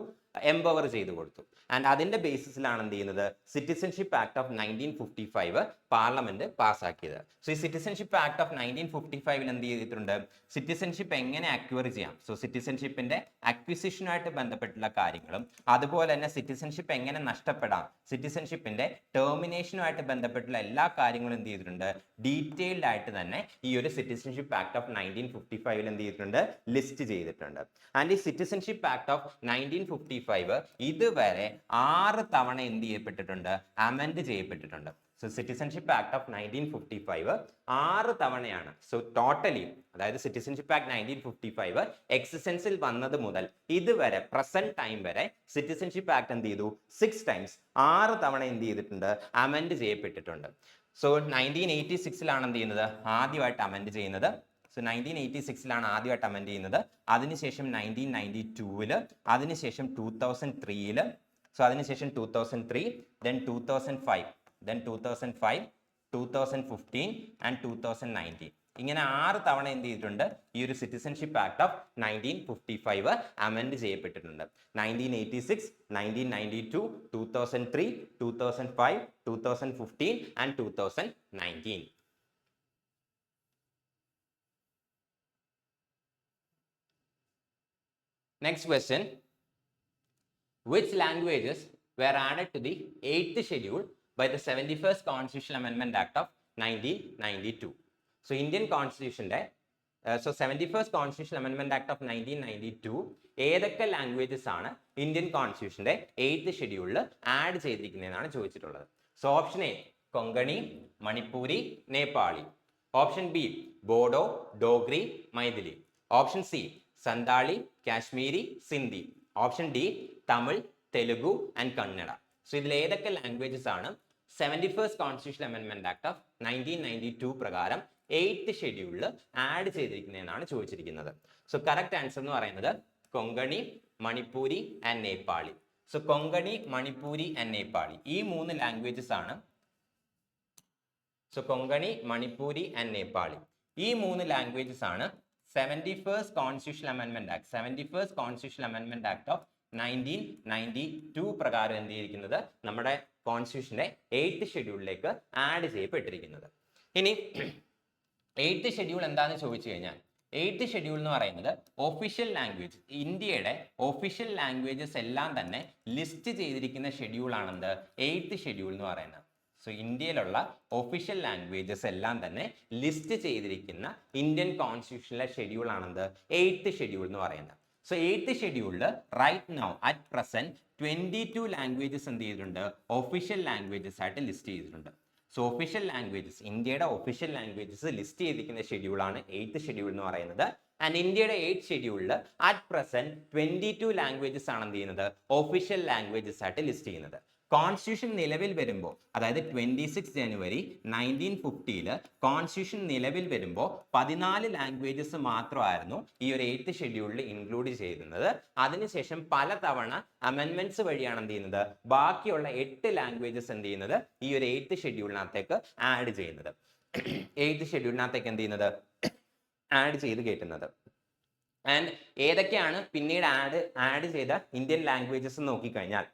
എംപവർ ചെയ്തു കൊടുത്തു. ആൻഡ് അതിന്റെ ബേസിസിലാണ് എന്ത് ചെയ്യുന്നത്, സിറ്റിസൺഷിപ്പ് ആക്ട് ഓഫ് 1955 പാർലമെന്റ് പാസ്സാക്കിയത്. സോ ഈ സിറ്റിസൺഷിപ്പ് ആക്ട് ഓഫ് 1955 എന്ത് ചെയ്തിട്ടുണ്ട്, സിറ്റിസൺഷിപ്പ് എങ്ങനെ അക്വയർ ചെയ്യാം, സോ സിറ്റിസൺഷിപ്പിന്റെ അക്വിസിഷനുമായിട്ട് ബന്ധപ്പെട്ടുള്ള കാര്യങ്ങളും അതുപോലെ തന്നെ സിറ്റിസൺഷിപ്പ് എങ്ങനെ നഷ്ടപ്പെടാം, സിറ്റിസൺഷിപ്പിന്റെ ടെർമിനേഷനുമായിട്ട് ബന്ധപ്പെട്ടുള്ള എല്ലാ കാര്യങ്ങളും എന്ത് ചെയ്തിട്ടുണ്ട്, ഡീറ്റെയിൽഡ് ആയിട്ട് തന്നെ ഈ ഒരു സിറ്റിസൺഷിപ്പ് ആക്ട് ഓഫ് 1955 എന്ത് ചെയ്തിട്ടുണ്ട്, ലിസ്റ്റ് ചെയ്തിട്ടുണ്ട്. ആൻഡ് ഈ സിറ്റിസൺഷിപ്പ് ആക്ട് ഓഫ് 1955 ഇതുവരെ 6 തവണ എന്ത് ചെയ്യപ്പെട്ടിട്ടുണ്ട്, അമെൻഡ് ചെയ്യപ്പെട്ടിട്ടുണ്ട്. സോ സിറ്റിസൺഷിപ്പ് ആക്ട് ഓഫ് 1955 6 തവണയാണ്. സോ ടോട്ടലി അതായത് സിറ്റിസൺഷിപ്പ് ആക്ട് 1955 എക്സിസ്റ്റൻസിൽ വന്നത് മുതൽ ഇതുവരെ പ്രസന്റ് ടൈം വരെ സിറ്റിസൺഷിപ്പ് ആക്ട് എന്ത് ചെയ്തു, 6 ടൈംസ് 6 തവണ എന്ത് ചെയ്തിട്ടുണ്ട്, അമെൻഡ് ചെയ്യപ്പെട്ടിട്ടുണ്ട്. സോ 1986 എന്ത് ചെയ്യുന്നത്, ആദ്യമായിട്ട് അമെൻഡ് ചെയ്യുന്നത്. സോ 1986 ആദ്യമായിട്ട് അമെൻഡ് ചെയ്യുന്നത്. അതിനുശേഷം 1992 അതിനുശേഷം 2003 സോ അതിനുശേഷം 2003 then 2005 then 2005 2015 and 2019 ഇങ്ങനെ 6 തവണ എന്ത് ചെയ്തിട്ടുണ്ട്, ഈ ഒരു സിറ്റിസൺഷിപ്പ് ആക്ട് ഓഫ് 1955 അമെൻഡ് ചെയ്യപ്പെട്ടിട്ടുണ്ട്. 1986, 1992, 2003, 2005, 2015 and 2019. Next question, which languages were added to the 8th schedule by the 71st Constitutional Amendment Act of 1992. So Indian Constitution 71st Constitutional Amendment Act of 1992 ഏതൊക്കെ languages ആണ് Indian കോൺസ്റ്റിറ്റ്യൂഷന്റെ 8th ഷെഡ്യൂളിൽ add ചെയ്തിരിക്കുന്നതെന്നാണ് ചോദിച്ചിട്ടുള്ളത്. So option A Konkani, Manipuri, Nepali. Option B Bodo, Dogri, Maithili. Option C Santali, Kashmiri, Sindhi. Option D Tamil, Telugu and Kannada. So ഇതിൽ ഏതൊക്കെ languages ആണ് 71st Constitutional Amendment Act of 1992 പ്രകാരം 8th ഷെഡ്യൂളിൽ ആഡ് ചെയ്തിരിക്കുന്നതെന്നാണ് ചോദിച്ചിരിക്കുന്നത്. സോ കറക്റ്റ് ആൻസർ എന്ന് പറയുന്നത് Konkani, Manipuri and Nepali. So Konkani, Manipuri and Nepali ഈ 3 ലാംഗ്വേജസ് ആണ്. സോ കൊങ്കണി, മണിപ്പൂരി ആൻഡ് നേപ്പാളി ഈ 3 ലാംഗ്വേജസ് ആണ് 71st Constitutional Amendment Act 71st Constitutional Amendment Act of 1992 പ്രകാരം എന്ത് ചെയ്തിരിക്കുന്നത് നമ്മുടെ കോൺസ്റ്റിറ്റ്യൂഷന്റെ 8th ഷെഡ്യൂളിലേക്ക് ആഡ് ചെയ്യപ്പെട്ടിരിക്കുന്നത്. ഇനി 8th ഷെഡ്യൂൾ എന്താണെന്ന് ചോദിച്ചു കഴിഞ്ഞാൽ 8th ഷെഡ്യൂൾ എന്ന് പറയുന്നത് ഒഫീഷ്യൽ ലാംഗ്വേജ്, ഇന്ത്യയുടെ ഒഫീഷ്യൽ ലാംഗ്വേജസ് എല്ലാം തന്നെ ലിസ്റ്റ് ചെയ്തിരിക്കുന്ന ഷെഡ്യൂൾ ആണെന്ത് 8th ഷെഡ്യൂൾ എന്ന് പറയുന്നത്. സോ ഇന്ത്യയിലുള്ള ഒഫീഷ്യൽ ലാംഗ്വേജസ് എല്ലാം തന്നെ ലിസ്റ്റ് ചെയ്തിരിക്കുന്ന ഇന്ത്യൻ കോൺസ്റ്റിറ്റ്യൂഷനിലെ ഷെഡ്യൂൾ ആണെന്ത് 8th ഷെഡ്യൂൾ എന്ന് പറയുന്നത്. സോ 8th ഷെഡ്യൂളിൽ right now at present 22 languages എന്ത് ചെയ്തിട്ടുണ്ട് ഒഫീഷ്യൽ ലാംഗ്വേജസ് ആയിട്ട് ലിസ്റ്റ് ചെയ്തിട്ടുണ്ട്. സോ ഒഫീഷ്യൽ ലാംഗ്വേജസ്, ഇന്ത്യയുടെ ഒഫീഷ്യൽ ലാംഗ്വേജസ് ലിസ്റ്റ് ചെയ്തിരിക്കുന്ന ഷെഡ്യൂളാണ് 8th ഷെഡ്യൂൾ എന്ന് പറയുന്നത്. ആൻഡ് ഇന്ത്യയുടെ 8th ഷെഡ്യൂളിൽ അറ്റ് പ്രസന്റ് 22 ലാംഗ്വേജസ് ആണ് എന്ത് ചെയ്യുന്നത് ഒഫീഷ്യൽ ലാംഗ്വേജസ് ആയിട്ട് ലിസ്റ്റ് ചെയ്യുന്നത്. കോൺസ്റ്റിറ്റ്യൂഷൻ നിലവിൽ വരുമ്പോൾ, അതായത് 26 ജനുവരി 1950 കോൺസ്റ്റിറ്റ്യൂഷൻ നിലവിൽ വരുമ്പോൾ 14 ലാംഗ്വേജസ് മാത്രമായിരുന്നു ഈ ഒരു 8th ഷെഡ്യൂളിൽ ഇൻക്ലൂഡ് ചെയ്തിരുന്നത്. അതിനുശേഷം പലതവണ അമെൻമെന്റ്സ് വഴിയാണ് എന്ത് ചെയ്യുന്നത് ബാക്കിയുള്ള 8 ലാംഗ്വേജസ് എന്ത് ചെയ്യുന്നത് ഈ ഒരു 8th ഷെഡ്യൂളിനകത്തേക്ക് ആഡ് ചെയ്യുന്നത്. 8th ഷെഡ്യൂളിനകത്തേക്ക് എന്ത് ചെയ്യുന്നത് ആഡ് ചെയ്ത് കയറ്റുന്നത്. ആൻഡ് ഏതൊക്കെയാണ് പിന്നീട് ആഡ് ചെയ്ത ഇന്ത്യൻ ലാംഗ്വേജസ് നോക്കിക്കഴിഞ്ഞാൽ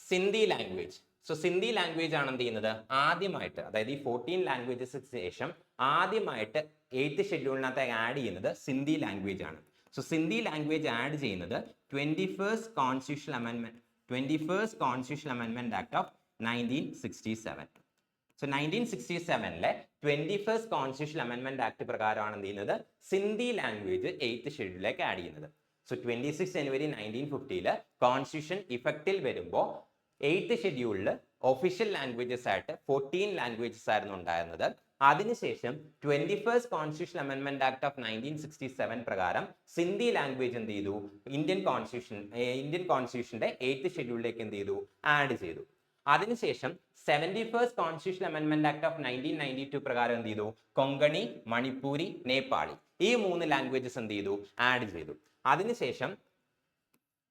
Sindhi language. So Sindhi language ആണ് എന്ത് ചെയ്യുന്നത് ആദ്യമായിട്ട്, അതായത് ഈ 14 ലാംഗ്വേജസ് ശേഷം ആദ്യമായിട്ട് 8th ഷെഡ്യൂളിനകത്ത് ആഡ് ചെയ്യുന്നത് സിന്ധി ലാംഗ്വേജ് ആണ്. സോ സിന്ധി ലാംഗ്വേജ് ആഡ് ചെയ്യുന്നത് 21st Constitutional Amendment Act of 1967. So 1967 21st Constitutional Amendment Act പ്രകാരമാണ് എന്ത് ചെയ്യുന്നത് സിന്ധി ലാംഗ്വേജ് 8th ഷെഡ്യൂളിലേക്ക് ആഡ് ചെയ്യുന്നത്. സോ 26 ജനുവരി 1950 കോൺസ്റ്റിറ്റ്യൂഷൻ ഇഫക്റ്റിൽ വരുമ്പോൾ 8th ഷെഡ്യൂളിൽ ഒഫീഷ്യൽ ലാംഗ്വേജസ് ആയിട്ട് 14 ലാംഗ്വേജസ് ആയിരുന്നു ഉണ്ടായിരുന്നത്. അതിനുശേഷം 21st Constitutional Amendment Act of 1967 പ്രകാരം സിന്ധി ലാംഗ്വേജ് എന്ത് ചെയ്തു ഇന്ത്യൻ കോൺസ്റ്റിറ്റ്യൂഷന്റെ 8th ഷെഡ്യൂളിലേക്ക് എന്ത് ചെയ്തു ആഡ് ചെയ്തു. അതിനുശേഷം 71st Constitutional Amendment Act of 1992 പ്രകാരം എന്ത് ചെയ്തു കൊങ്കണി, മണിപ്പൂരി, നേപ്പാളി ഈ 3 ലാംഗ്വേജസ് എന്ത് ചെയ്തു ആഡ് ചെയ്തു. അതിനുശേഷം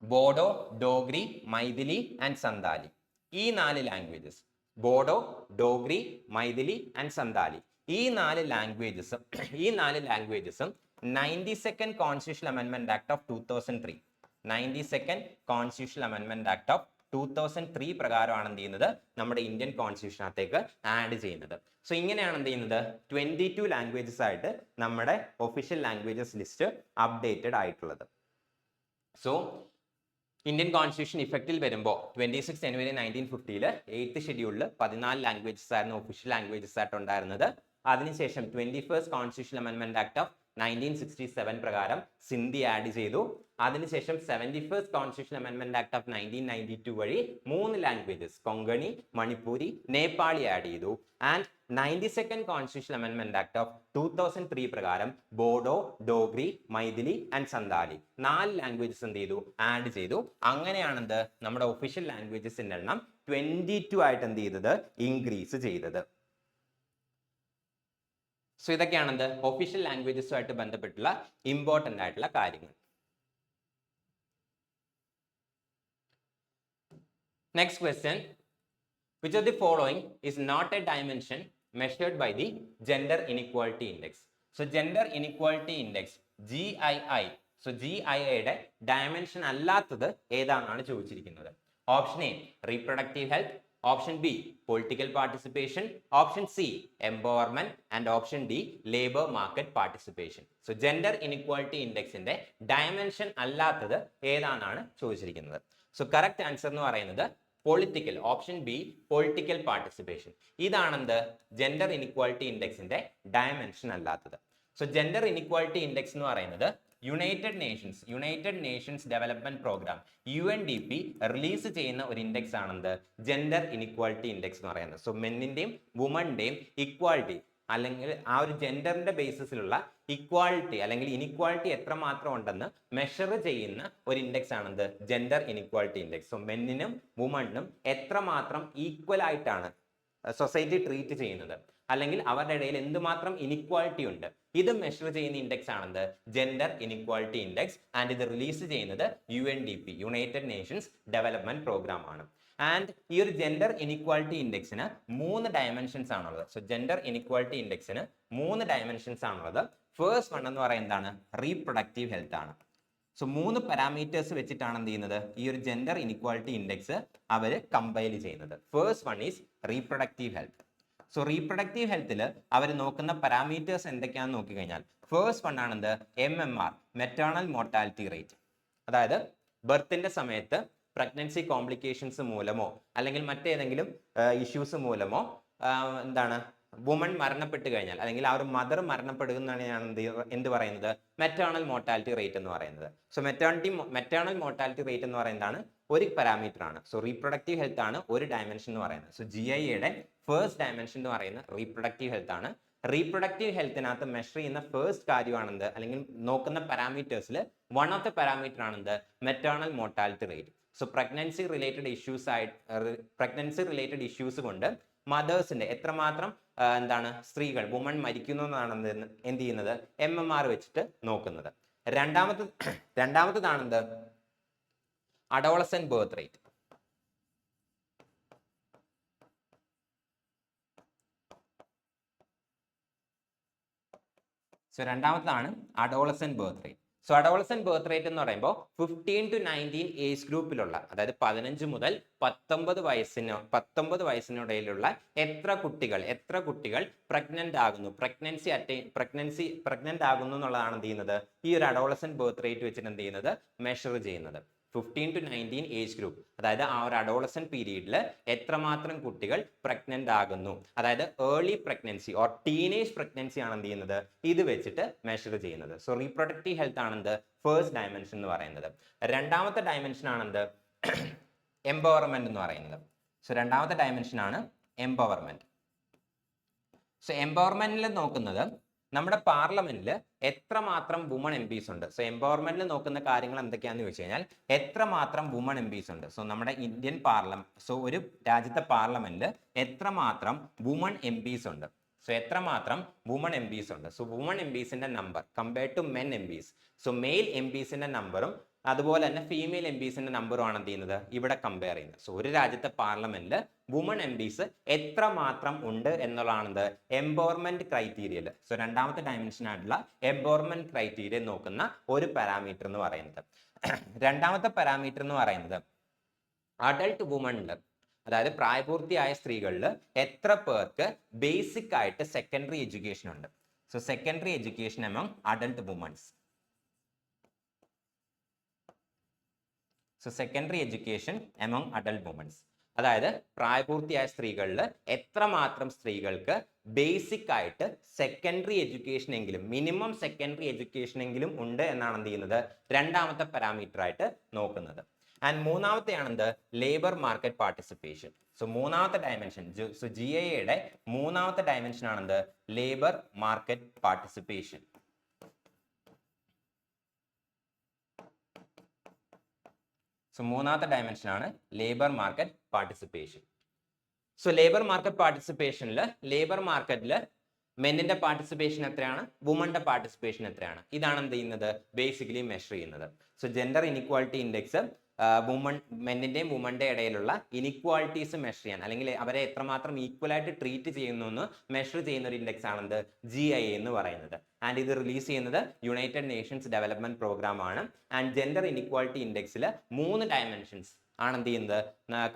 ബോഡോ, ഡോഗ്രി, മൈഥിലി ആൻഡ് സന്താലി ഈ 4 ലാംഗ്വേജസ്, ബോഡോ, ഡോഗ്രി, മൈഥിലി ആൻഡ് സന്താലി ഈ 4 ലാംഗ്വേജസും 92nd Constitutional Amendment Act of 2003 92nd Constitutional Amendment Act of 2003 പ്രകാരമാണ് എന്ത് ചെയ്യുന്നത് നമ്മുടെ ഇന്ത്യൻ കോൺസ്റ്റിറ്റ്യൂഷനകത്തേക്ക് ആഡ് ചെയ്യുന്നത്. സോ ഇങ്ങനെയാണ് എന്ത് ചെയ്യുന്നത് 22 ലാംഗ്വേജസ് ആയിട്ട് നമ്മുടെ ഒഫീഷ്യൽ ലാംഗ്വേജസ് ലിസ്റ്റ് അപ്ഡേറ്റഡ് ആയിട്ടുള്ളത്. സോ ഇന്ത്യൻ കോൺസ്റ്റിറ്റ്യൂഷൻ ഇഫക്റ്റിൽ വരുമ്പോൾ 26 ജനുവരി 1950 8th ഷെഡ്യൂളിൽ 14 ലാംഗ്വേജസ് ആയിരുന്നു ഒഫീഷ്യൽ ലാംഗ്വേജസ് ആയിട്ട് ഉണ്ടായിരുന്നത്. അതിനുശേഷം 21st Constitutional Amendment Act of 1967 പ്രകാരം സിന്ധി ആഡ് ചെയ്തു. അതിനുശേഷം 71st Constitutional Amendment Act of 1992 വഴി 3 ലാംഗ്വേജസ് കൊങ്കണി, മണിപ്പൂരി, നേപ്പാളി ആഡ് ചെയ്തു. And 92nd Constitutional Amendment Act of 2003 പ്രകാരം ബോഡോ, ഡോഗ്രി, മൈഥിലി ആൻഡ് സന്താലി 4 ലാംഗ്വേജസ് എന്ത് ചെയ്തു ആഡ് ചെയ്തു. അങ്ങനെയാണെന്ത് നമ്മുടെ ഒഫീഷ്യൽ ലാംഗ്വേജസിന്റെ എണ്ണം 22 ആയിട്ട് എന്ത് ചെയ്തത് ഇൻക്രീസ് ചെയ്തത്. സോ ഇതൊക്കെയാണെന്ത് ഒഫീഷ്യൽ ലാംഗ്വേജസുമായിട്ട് ബന്ധപ്പെട്ടുള്ള ഇമ്പോർട്ടൻ്റ് ആയിട്ടുള്ള കാര്യങ്ങൾ. Next question, which of the following is not a dimension measured by the Gender Inequality Index? So Gender Inequality Index GII. So GIIയുടെ ഡയമെൻഷൻ അല്ലാത്തത് ഏതാണെന്നാണ് ചോദിച്ചിരിക്കുന്നത്. Option A reproductive health, option B political participation, option C empowerment and option D labour market participation. So gender inequality ഇൻഡെക്സിന്റെ dimension അല്ലാത്തത് ഏതാണെന്നാണ് ചോദിച്ചിരിക്കുന്നത്. So correct answer എന്ന് പറയുന്നത് political, option B political participation. ഇതാണ് എന്ത് ജെൻഡർ ഇനിക്വാളിറ്റി ഇൻഡെക്സിന്റെ dimension അല്ലാത്തത്. സോ ജെൻഡർ ഇനിക്വാളിറ്റി ഇൻഡെക്സ് എന്ന് പറയുന്നത് United Nations development Programme UNDP release ചെയ്യുന്ന ഒരു ഇൻഡെക്സ് ആണെന്ത് ജെൻഡർ ഇനിക്വാളിറ്റി ഇൻഡെക്സ് എന്ന് പറയുന്നത്. സോ മെന്നിന്റെയും വുമന്റെയും ഇക്വാളിറ്റി അല്ലെങ്കിൽ ആ ഒരു ജെൻഡറിന്റെ ബേസിസിലുള്ള ഇക്വാളിറ്റി അല്ലെങ്കിൽ ഇനിക്വാളിറ്റി എത്രമാത്രം ഉണ്ടെന്ന് മെഷർ ചെയ്യുന്ന ഒരു ഇൻഡെക്സ് ആണെന്ത് ജെൻഡർ ഇനിക്വാളിറ്റി ഇൻഡെക്സ്. സോ മെന്നിനും വുമണിനും എത്രമാത്രം ഈക്വൽ ആയിട്ടാണ് സൊസൈറ്റി ട്രീറ്റ് ചെയ്യുന്നത് അല്ലെങ്കിൽ അവരുടെ ഇടയിൽ എന്തുമാത്രം ഇനിക്വാളിറ്റി ഉണ്ട്, ഇത് മെഷർ ചെയ്യുന്ന ഇൻഡെക്സ് ആണെന്ത് ജെൻഡർ ഇനിക്വാളിറ്റി ഇൻഡെക്സ്. ആൻഡ് ഇത് റിലീസ് ചെയ്യുന്നത് UNDP, United Nations development Programme ആണ്. ആൻഡ് ഈ ഒരു ജെൻഡർ ഇനിക്വാളിറ്റി ഇൻഡെക്സിന് 3 ഡയമെൻഷൻസ് ആണുള്ളത്. സോ ജെൻഡർ ഇനിക്വാളിറ്റി ഇൻഡെക്സിന് 3 ഡയമെൻഷൻസ് ആണുള്ളത്. ഫസ്റ്റ് വൺ എന്ന് പറയുന്നത് എന്താണ് റീപ്രൊഡക്റ്റീവ് ഹെൽത്ത് ആണ്. സോ 3 പാരാമീറ്റേഴ്സ് വെച്ചിട്ടാണ് എന്ത് ചെയ്യുന്നത് ഈ ഒരു ജെൻഡർ ഇനിക്വാളിറ്റി ഇൻഡെക്സ് അവർ കമ്പൈൽ ചെയ്യുന്നത്. First one is reproductive health. So reproductive ഹെൽത്തിൽ അവർ നോക്കുന്ന പാരാമീറ്റേഴ്സ് എന്തൊക്കെയാണെന്ന് നോക്കിക്കഴിഞ്ഞാൽ ഫസ്റ്റ് വൺ ആണെന്ത് MMR, മെറ്റേണൽ മോർട്ടാലിറ്റി റേറ്റ്. അതായത് ബർത്തിന്റെ സമയത്ത് പ്രഗ്നൻസി കോംപ്ലിക്കേഷൻസ് മൂലമോ അല്ലെങ്കിൽ മറ്റേതെങ്കിലും ഇഷ്യൂസ് മൂലമോ എന്താണ് വുമൺ മരണപ്പെട്ട് കഴിഞ്ഞാൽ അല്ലെങ്കിൽ ആ ഒരു മദർ മരണപ്പെടുന്നതാണ് എന്ത് പറയുന്നത് മെറ്റേണൽ മോർട്ടാലിറ്റി റേറ്റ് എന്ന് പറയുന്നത്. സോ മെറ്റേണൽ മോർട്ടാലിറ്റി റേറ്റ് എന്ന് പറയുന്നതാണ് ഒരു പാരാമീറ്റർ ആണ്. സോ റീപ്രൊഡക്റ്റീവ് ഹെൽത്ത് ആണ് ഒരു ഡയമെൻഷൻ എന്ന് പറയുന്നത്. സോ GIAയുടെ ഫസ്റ്റ് ഡയമെൻഷൻ എന്ന് പറയുന്നത് റീപ്രൊഡക്റ്റീവ് ഹെൽത്ത് ആണ്. റീപ്രൊഡക്റ്റീവ് ഹെൽത്തിനകത്ത് മെഷർ ചെയ്യുന്ന ഫസ്റ്റ് കാര്യമാണെന്ത് അല്ലെങ്കിൽ നോക്കുന്ന പാരാമീറ്റേഴ്സിൽ വൺ ഓഫ് ദ പാരാമീറ്റർ ആണെന്ത് maternal mortality rate. So pregnancy related issues കൊണ്ട് മദേഴ്സിന്റെ എത്രമാത്രം എന്താണ് സ്ത്രീകൾ വുമൺ മരിക്കുന്നു എന്നാണ് എന്ത് ചെയ്യുന്നത് MMR വെച്ചിട്ട് നോക്കുന്നത്. രണ്ടാമത്തതാണെന്ത് അഡോളസെന്റ് ബർത്ത് റേറ്റ്. സോ രണ്ടാമത്തതാണ് adolescent birth rate. So adolescent birth rate എന്ന് പറയുമ്പോൾ 15 to 19 ഏജ് ഗ്രൂപ്പിലുള്ള അതായത് 15 മുതൽ 19 വയസ്സിനിടയിലുള്ള എത്ര കുട്ടികൾ പ്രഗ്നന്റ് ആകുന്നു പ്രഗ്നന്റ് ആകുന്നു എന്നുള്ളതാണ് എന്ത് ചെയ്യുന്നത് ഈ ഒരു അഡോളസെന്റ് ബർത്ത് റേറ്റ് വെച്ചിട്ട് എന്ത് ചെയ്യുന്നത് മെഷർ ചെയ്യുന്നത്. 15 to 19 ഏജ് ഗ്രൂപ്പ് അതായത് ആ ഒരു അഡോളസെന്റ് പീരീഡിൽ എത്രമാത്രം കുട്ടികൾ പ്രഗ്നന്റ് ആകുന്നു, അതായത് early pregnancy or teenage pregnancy ആണ് എന്ത് ചെയ്യുന്നത് ഇത് വെച്ചിട്ട് മെഷർ ചെയ്യുന്നത്. സോ റീപ്രൊഡക്റ്റീവ് ഹെൽത്ത് ആണെന്ത് ഫസ്റ്റ് ഡയമെൻഷൻ എന്ന് പറയുന്നത്. രണ്ടാമത്തെ ഡയമെൻഷൻ ആണെന്ത് എംപവർമെന്റ് എന്ന് പറയുന്നത്. സോ രണ്ടാമത്തെ ഡയമെൻഷൻ ആണ് എംപവർമെന്റ്. സോ എംപവർമെന്റിൽ നോക്കുന്നത് നമ്മുടെ പാർലമെന്റിൽ എത്രമാത്രം വുമൺ MPs ഉണ്ട്. സോ എംപവർമെന്റിൽ നോക്കുന്ന കാര്യങ്ങൾ എന്തൊക്കെയാണെന്ന് ചോദിച്ചു കഴിഞ്ഞാൽ എത്രമാത്രം വുമൺ MPs ഉണ്ട്. സോ നമ്മുടെ ഇന്ത്യൻ ഒരു രാജ്യത്തെ പാർലമെന്റിൽ എത്രമാത്രം വുമൺ MPs ഉണ്ട്. സോ എത്രമാത്രം വുമൺ MPs ഉണ്ട്. സോ വുമൺ MPsന്റെ number compared to men MPs. So male MPsന്റെ നമ്പറും അതുപോലെ തന്നെ ഫീമെയിൽ MPsന്റെ നമ്പറും ആണ് എന്ത് ചെയ്യുന്നത് ഇവിടെ കമ്പയർ ചെയ്യുന്നത്. സോ ഒരു രാജ്യത്തെ പാർലമെന്റിൽ വുമൺ MPs എത്രമാത്രം ഉണ്ട് എന്നുള്ളതാണ് എംപവർമെന്റ് ക്രൈറ്റീരിയയിൽ. സോ രണ്ടാമത്തെ ഡയമെൻഷൻ ആയിട്ടുള്ള എംപവർമെന്റ് ക്രൈറ്റീരിയ നോക്കുന്ന ഒരു പാരാമീറ്റർ എന്ന് പറയുന്നത്. രണ്ടാമത്തെ പാരാമീറ്റർ എന്ന് പറയുന്നത് അഡൾട്ട് വുമണിൽ അതായത് പ്രായപൂർത്തിയായ സ്ത്രീകളിൽ എത്ര പേർക്ക് ബേസിക് ആയിട്ട് സെക്കൻഡറി എഡ്യൂക്കേഷൻ ഉണ്ട്. So secondary education among adult womens. So secondary education among adult womens അതായത് പ്രായപൂർത്തിയായ സ്ത്രീകളിൽ എത്രമാത്രം സ്ത്രീകൾക്ക് ബേസിക് ആയിട്ട് സെക്കൻഡറി എഡ്യൂക്കേഷൻ എങ്കിലും മിനിമം സെക്കൻഡറി എഡ്യൂക്കേഷൻ എങ്കിലും ഉണ്ട് എന്നാണ് എന്ത് ചെയ്യുന്നത് രണ്ടാമത്തെ പാരാമീറ്റർ ആയിട്ട് നോക്കുന്നത്. ആൻഡ് മൂന്നാമത്തെയാണെന്ത് ലേബർ മാർക്കറ്റ് പാർട്ടിസിപ്പേഷൻ. സോ മൂന്നാമത്തെ ഡയമെൻഷൻ സോ GIAയുടെ മൂന്നാമത്തെ ഡയമെൻഷൻ ആണെന്ത് ലേബർ മാർക്കറ്റ് പാർട്ടിസിപ്പേഷൻ. സോ മൂന്നാമത്തെ ഡയമെൻഷൻ ആണ് labour market participation. So labour market പാർട്ടിസിപ്പേഷനിൽ ലേബർ മാർക്കറ്റിൽ മെന്നിന്റെ പാർട്ടിസിപ്പേഷൻ എത്രയാണ്, വുമന്റെ പാർട്ടിസിപ്പേഷൻ എത്രയാണ്, ഇതാണ് എന്ത് ചെയ്യുന്നത് ബേസിക്കലി മെഷർ ചെയ്യുന്നത്. സോ ജെൻഡർ ഇനിക്വാളിറ്റി ഇൻഡെക്സ് മെന്നിന്റെയും വുമന്റെ ഇടയിലുള്ള ഇനിക്വാളിറ്റീസ് മെഷർ ചെയ്യാൻ അല്ലെങ്കിൽ അവരെ എത്രമാത്രം ഈക്വൽ ആയിട്ട് ട്രീറ്റ് ചെയ്യുന്നു എന്ന് മെഷർ ചെയ്യുന്ന ഒരു ഇൻഡെക്സ് ആണെന്ത് GIA എന്ന് പറയുന്നത്. ആൻഡ് ഇത് റിലീസ് ചെയ്യുന്നത് യുണൈറ്റഡ് നേഷൻസ് ഡെവലപ്മെന്റ് പ്രോഗ്രാം ആണ്. ആൻഡ് ജെൻഡർ ഇനിക്വാളിറ്റി ഇൻഡെക്സിൽ 3 ഡയമെൻഷൻസ് ആണ് എന്ത് ചെയ്യുന്നത്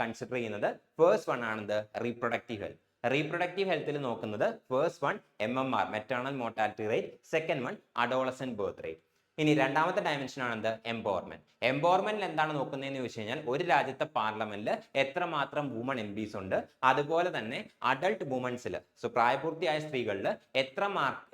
കൺസിഡർ ചെയ്യുന്നത്. ഫസ്റ്റ് വൺ ആണെന്ത് റീപ്രൊഡക്റ്റീവ് ഹെൽത്ത്. റീപ്രൊഡക്റ്റീവ് ഹെൽത്തിൽ നോക്കുന്നത് first one MMR maternal mortality rate, second one adolescent birth rate. ഇനി രണ്ടാമത്തെ ഡയമെൻഷൻ ആണ് എന്ത്? എംപവർമെന്റ്. എംപവർമെന്റിൽ എന്താണ് നോക്കുന്നതെന്ന് ചോദിച്ചു കഴിഞ്ഞാൽ ഒരു രാജ്യത്തെ പാർലമെന്റിൽ എത്രമാത്രം വുമൺ MPs ഉണ്ട്, അതുപോലെ തന്നെ അഡൾട്ട് വുമൺസിൽ, സോ പ്രായപൂർത്തിയായ സ്ത്രീകളിൽ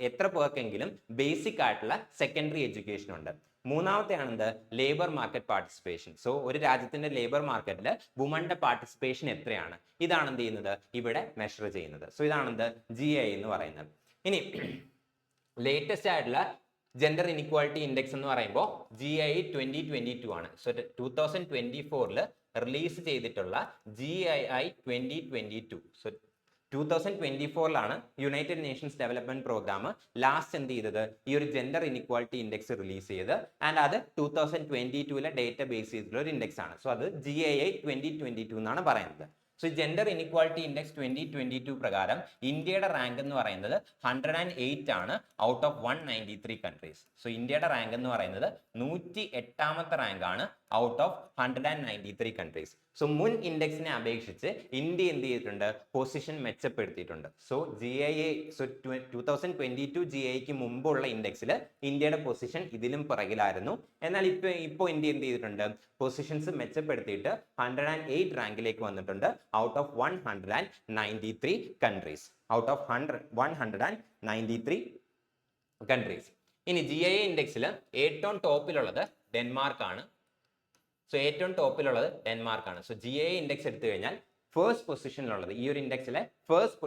എത്ര പേർക്കെങ്കിലും ബേസിക് ആയിട്ടുള്ള സെക്കൻഡറി എഡ്യൂക്കേഷൻ ഉണ്ട്. മൂന്നാമത്തെയാണ് എന്ത്? Labour market participation. സോ ഒരു രാജ്യത്തിന്റെ ലേബർ മാർക്കറ്റിൽ വുമന്റെ പാർട്ടിസിപ്പേഷൻ എത്രയാണ്, ഇതാണ് എന്ത് ചെയ്യുന്നത്? ഇവിടെ മെഷർ ചെയ്യുന്നത്. സോ ഇതാണ് എന്ത്? GI എന്ന് പറയുന്നത്. ഇനി ലേറ്റസ്റ്റ് ആയിട്ടുള്ള ജെൻഡർ ഇനിക്വാലിറ്റി ഇൻഡെക്സ് എന്ന് പറയുമ്പോൾ GI 2022 ആണ്. സോ 2024 റിലീസ് ചെയ്തിട്ടുള്ള GII 2022. So 2024 United Nations development programme last എന്ത് ചെയ്തത്? ഈ ഒരു ജെൻഡർ ഇനിക്വാലിറ്റി ഇൻഡെക്സ് റിലീസ് ചെയ്ത്, ആൻഡ് അത് 2022 ഡേറ്റ ബേസ് ചെയ്തിട്ടുള്ള ഒരു ഇൻഡെക്സ് ആണ്. സോ അത് GII 2022 എന്നാണ് പറയുന്നത്. സോ ജെൻഡർ ഇനിക്വാലിറ്റി ഇൻഡെക്സ് 2022 പ്രകാരം ഇന്ത്യയുടെ റാങ്ക് എന്ന് പറയുന്നത് 108 ആണ് ഔട്ട് ഓഫ് 193 കൺട്രീസ്. സോ ഇന്ത്യയുടെ റാങ്ക് എന്ന് പറയുന്നത് 108ാമത്തെ റാങ്ക് ആണ് ഔട്ട് ഓഫ് 193 കൺട്രീസ്. സോ മുൻ ഇൻഡെക്സിനെ അപേക്ഷിച്ച് ഇന്ത്യ എന്ത് ചെയ്തിട്ടുണ്ട്? പൊസിഷൻ മെച്ചപ്പെടുത്തിയിട്ടുണ്ട്. സോ 2022 GIക്ക് മുമ്പുള്ള ഇൻഡെക്സിൽ ഇന്ത്യയുടെ പൊസിഷൻ ഇതിലും പിറകിലായിരുന്നു. എന്നാൽ ഇപ്പോൾ ഇന്ത്യ എന്ത് ചെയ്തിട്ടുണ്ട്? പൊസിഷൻസ് മെച്ചപ്പെടുത്തിയിട്ട് 108 റാങ്കിലേക്ക് വന്നിട്ടുണ്ട് out of 193 countries. Out of 193 countries. ഇനി GII ഇൻഡെക്സിൽ ഏറ്റവും ടോപ്പിലുള്ളത് ഡെൻമാർക്ക് ആണ്. സോ ഏറ്റവും ടോപ്പിലുള്ളത് ഡെൻമാർക്ക് ആണ്. സോ GII ഇൻഡെക്സ് എടുത്തു കഴിഞ്ഞാൽ ഫസ്റ്റ് പൊസിഷനിലുള്ളത്, ഈ ഒരു ഇൻഡെക്സിലെ ഫസ്റ്റ്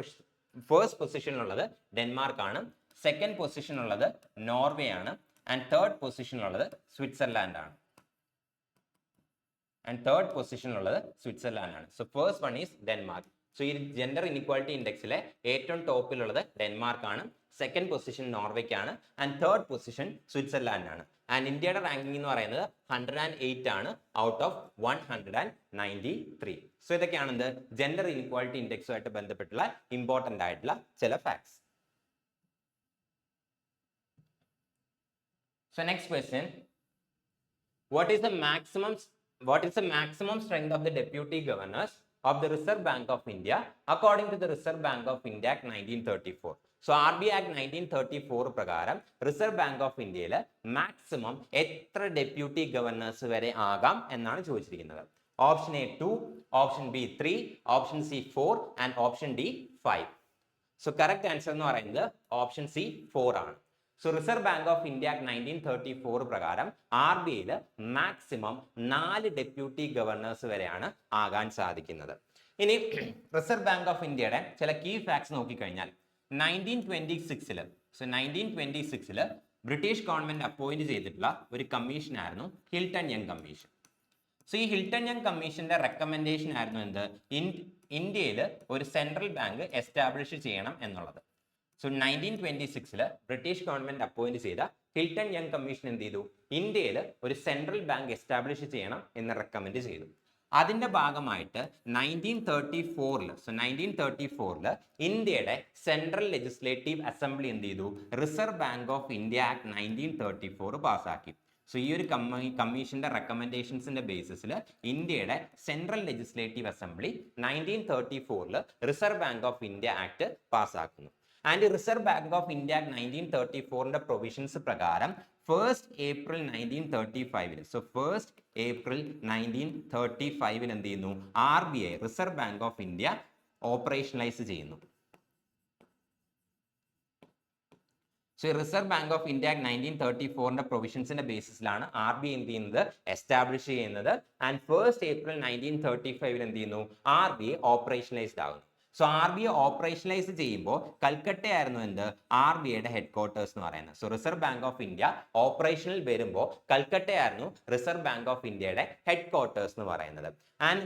പൊസിഷനിലുള്ളത് ഡെൻമാർക്ക് ആണ്. സെക്കൻഡ് പൊസിഷനിലുള്ളത് നോർവേ ആണ്. ആൻഡ് തേർഡ് പൊസിഷനിലുള്ളത് സ്വിറ്റ്സർലാൻഡ് ആണ്. So first one is Denmark. So ഈ ജെൻഡർ ഇനിക്വാലിറ്റി ഇൻഡെക്സിലെ ഏറ്റവും ടോപ്പിലുള്ളത് ഡെൻമാർക്ക് ആണ്. സെക്കൻഡ് പൊസിഷൻ നോർവേക്കാണ്. ആൻഡ് തേർഡ് പൊസിഷൻ സ്വിറ്റ്സർലാൻഡ് ആണ്. ആൻഡ് ഇന്ത്യയുടെ റാങ്കിങ് എന്ന് പറയുന്നത് 108 ആണ് ഔട്ട് ഓഫ് 193. സോ ഇതൊക്കെയാണ് എന്ത്? ജെൻഡർ ഇനിക്വാലിറ്റി ഇൻഡെക്സുമായിട്ട് ബന്ധപ്പെട്ടുള്ള ഇമ്പോർട്ടന്റ് ആയിട്ടുള്ള ചില facts. So next question, what is the maximum strength of the deputy governors of the Reserve Bank of India according to the Reserve Bank of India Act 1934? So RBI Act 1934 പ്രകാരം Reserve Bank of ഇന്ത്യയിൽ maximum എത്ര deputy governor's വരെ ആകാം എന്നാണ് ചോദിച്ചിരിക്കുന്നത്. Option A 2, option B 3, option C 4 and option D 5. So correct answer എന്ന് പറയുന്നത് option C 4 ആണ്. So Reserve Bank of India Act 1934 പ്രകാരം RBIയിൽ മാക്സിമം 4 ഡെപ്യൂട്ടി ഗവർണേഴ്സ് വരെയാണ് ആകാൻ സാധിക്കുന്നത്. ഇനി റിസർവ് ബാങ്ക് ഓഫ് ഇന്ത്യയുടെ ചില കീ ഫാക്ട്സ് നോക്കിക്കഴിഞ്ഞാൽ 1926 ബ്രിട്ടീഷ് ഗവൺമെന്റ് അപ്പോയിന്റ് ചെയ്തിട്ടുള്ള ഒരു കമ്മീഷൻ ആയിരുന്നു ഹിൽട്ടൺ യങ് കമ്മീഷൻ. സോ ഈ ഹിൽട്ടൺ യങ് കമ്മീഷന്റെ റെക്കമെൻഡേഷൻ ആയിരുന്നു എന്ത്? ഇന്ത്യയിൽ ഒരു സെൻട്രൽ ബാങ്ക് എസ്റ്റാബ്ലിഷ് ചെയ്യണം എന്നുള്ളത്. സോ 1926 ബ്രിട്ടീഷ് ഗവൺമെന്റ് അപ്പോയിന്റ് ചെയ്ത ഹിൽട്ടൺ യങ് കമ്മീഷൻ എന്ത് ചെയ്തു? ഇന്ത്യയിൽ ഒരു സെൻട്രൽ ബാങ്ക് എസ്റ്റാബ്ലിഷ് ചെയ്യണം എന്ന് റെക്കമെൻഡ് ചെയ്തു. അതിന്റെ ഭാഗമായിട്ട് 1934 ഇന്ത്യയുടെ സെൻട്രൽ ലെജിസ്ലേറ്റീവ് അസംബ്ലി എന്ത് ചെയ്തു? Reserve Bank of India Act 1934 പാസ്സാക്കി. സോ ഈ ഒരു കമ്മീഷന്റെ റെക്കമെൻഡേഷൻസിന്റെ ബേസിസിൽ ഇന്ത്യയുടെ central legislative assembly 1934 Reserve Bank of India Act പാസ്സാക്കുന്നു. And Reserve Bank of India 1934 provisions പ്രകാരം 1st April 1935 so 1st April 1935 എന്ത് ചെയ്യുന്നു? RBI Reserve Bank of India operationalise ചെയ്യുന്നു. So Reserve Bank of India 1934 പ്രൊവിഷൻസിന്റെ ബേസിസിലാണ് RBI എന്ത് ചെയ്യുന്നത്? Establish ചെയ്യുന്നത്. ആൻഡ് 1st April 1935 എന്ത് ചെയ്യുന്നു? RBI ഓപ്പറേഷണലൈസ്ഡ് ആകുന്നു. സോ RBI ഓപ്പറേഷണലൈസ് ചെയ്യുമ്പോൾ കൽക്കട്ട ആയിരുന്നു എന്ത്? RBIയുടെ ഹെഡ് ക്വാർട്ടേഴ്സ് എന്ന് പറയുന്നത്. So Reserve Bank of India ഓപ്പറേഷനിൽ വരുമ്പോൾ കൽക്കട്ട ആയിരുന്നു റിസർവ് ബാങ്ക് ഓഫ് ഇന്ത്യയുടെ ഹെഡ് ക്വാർട്ടേഴ്സ് എന്ന് പറയുന്നത്. ആൻഡ്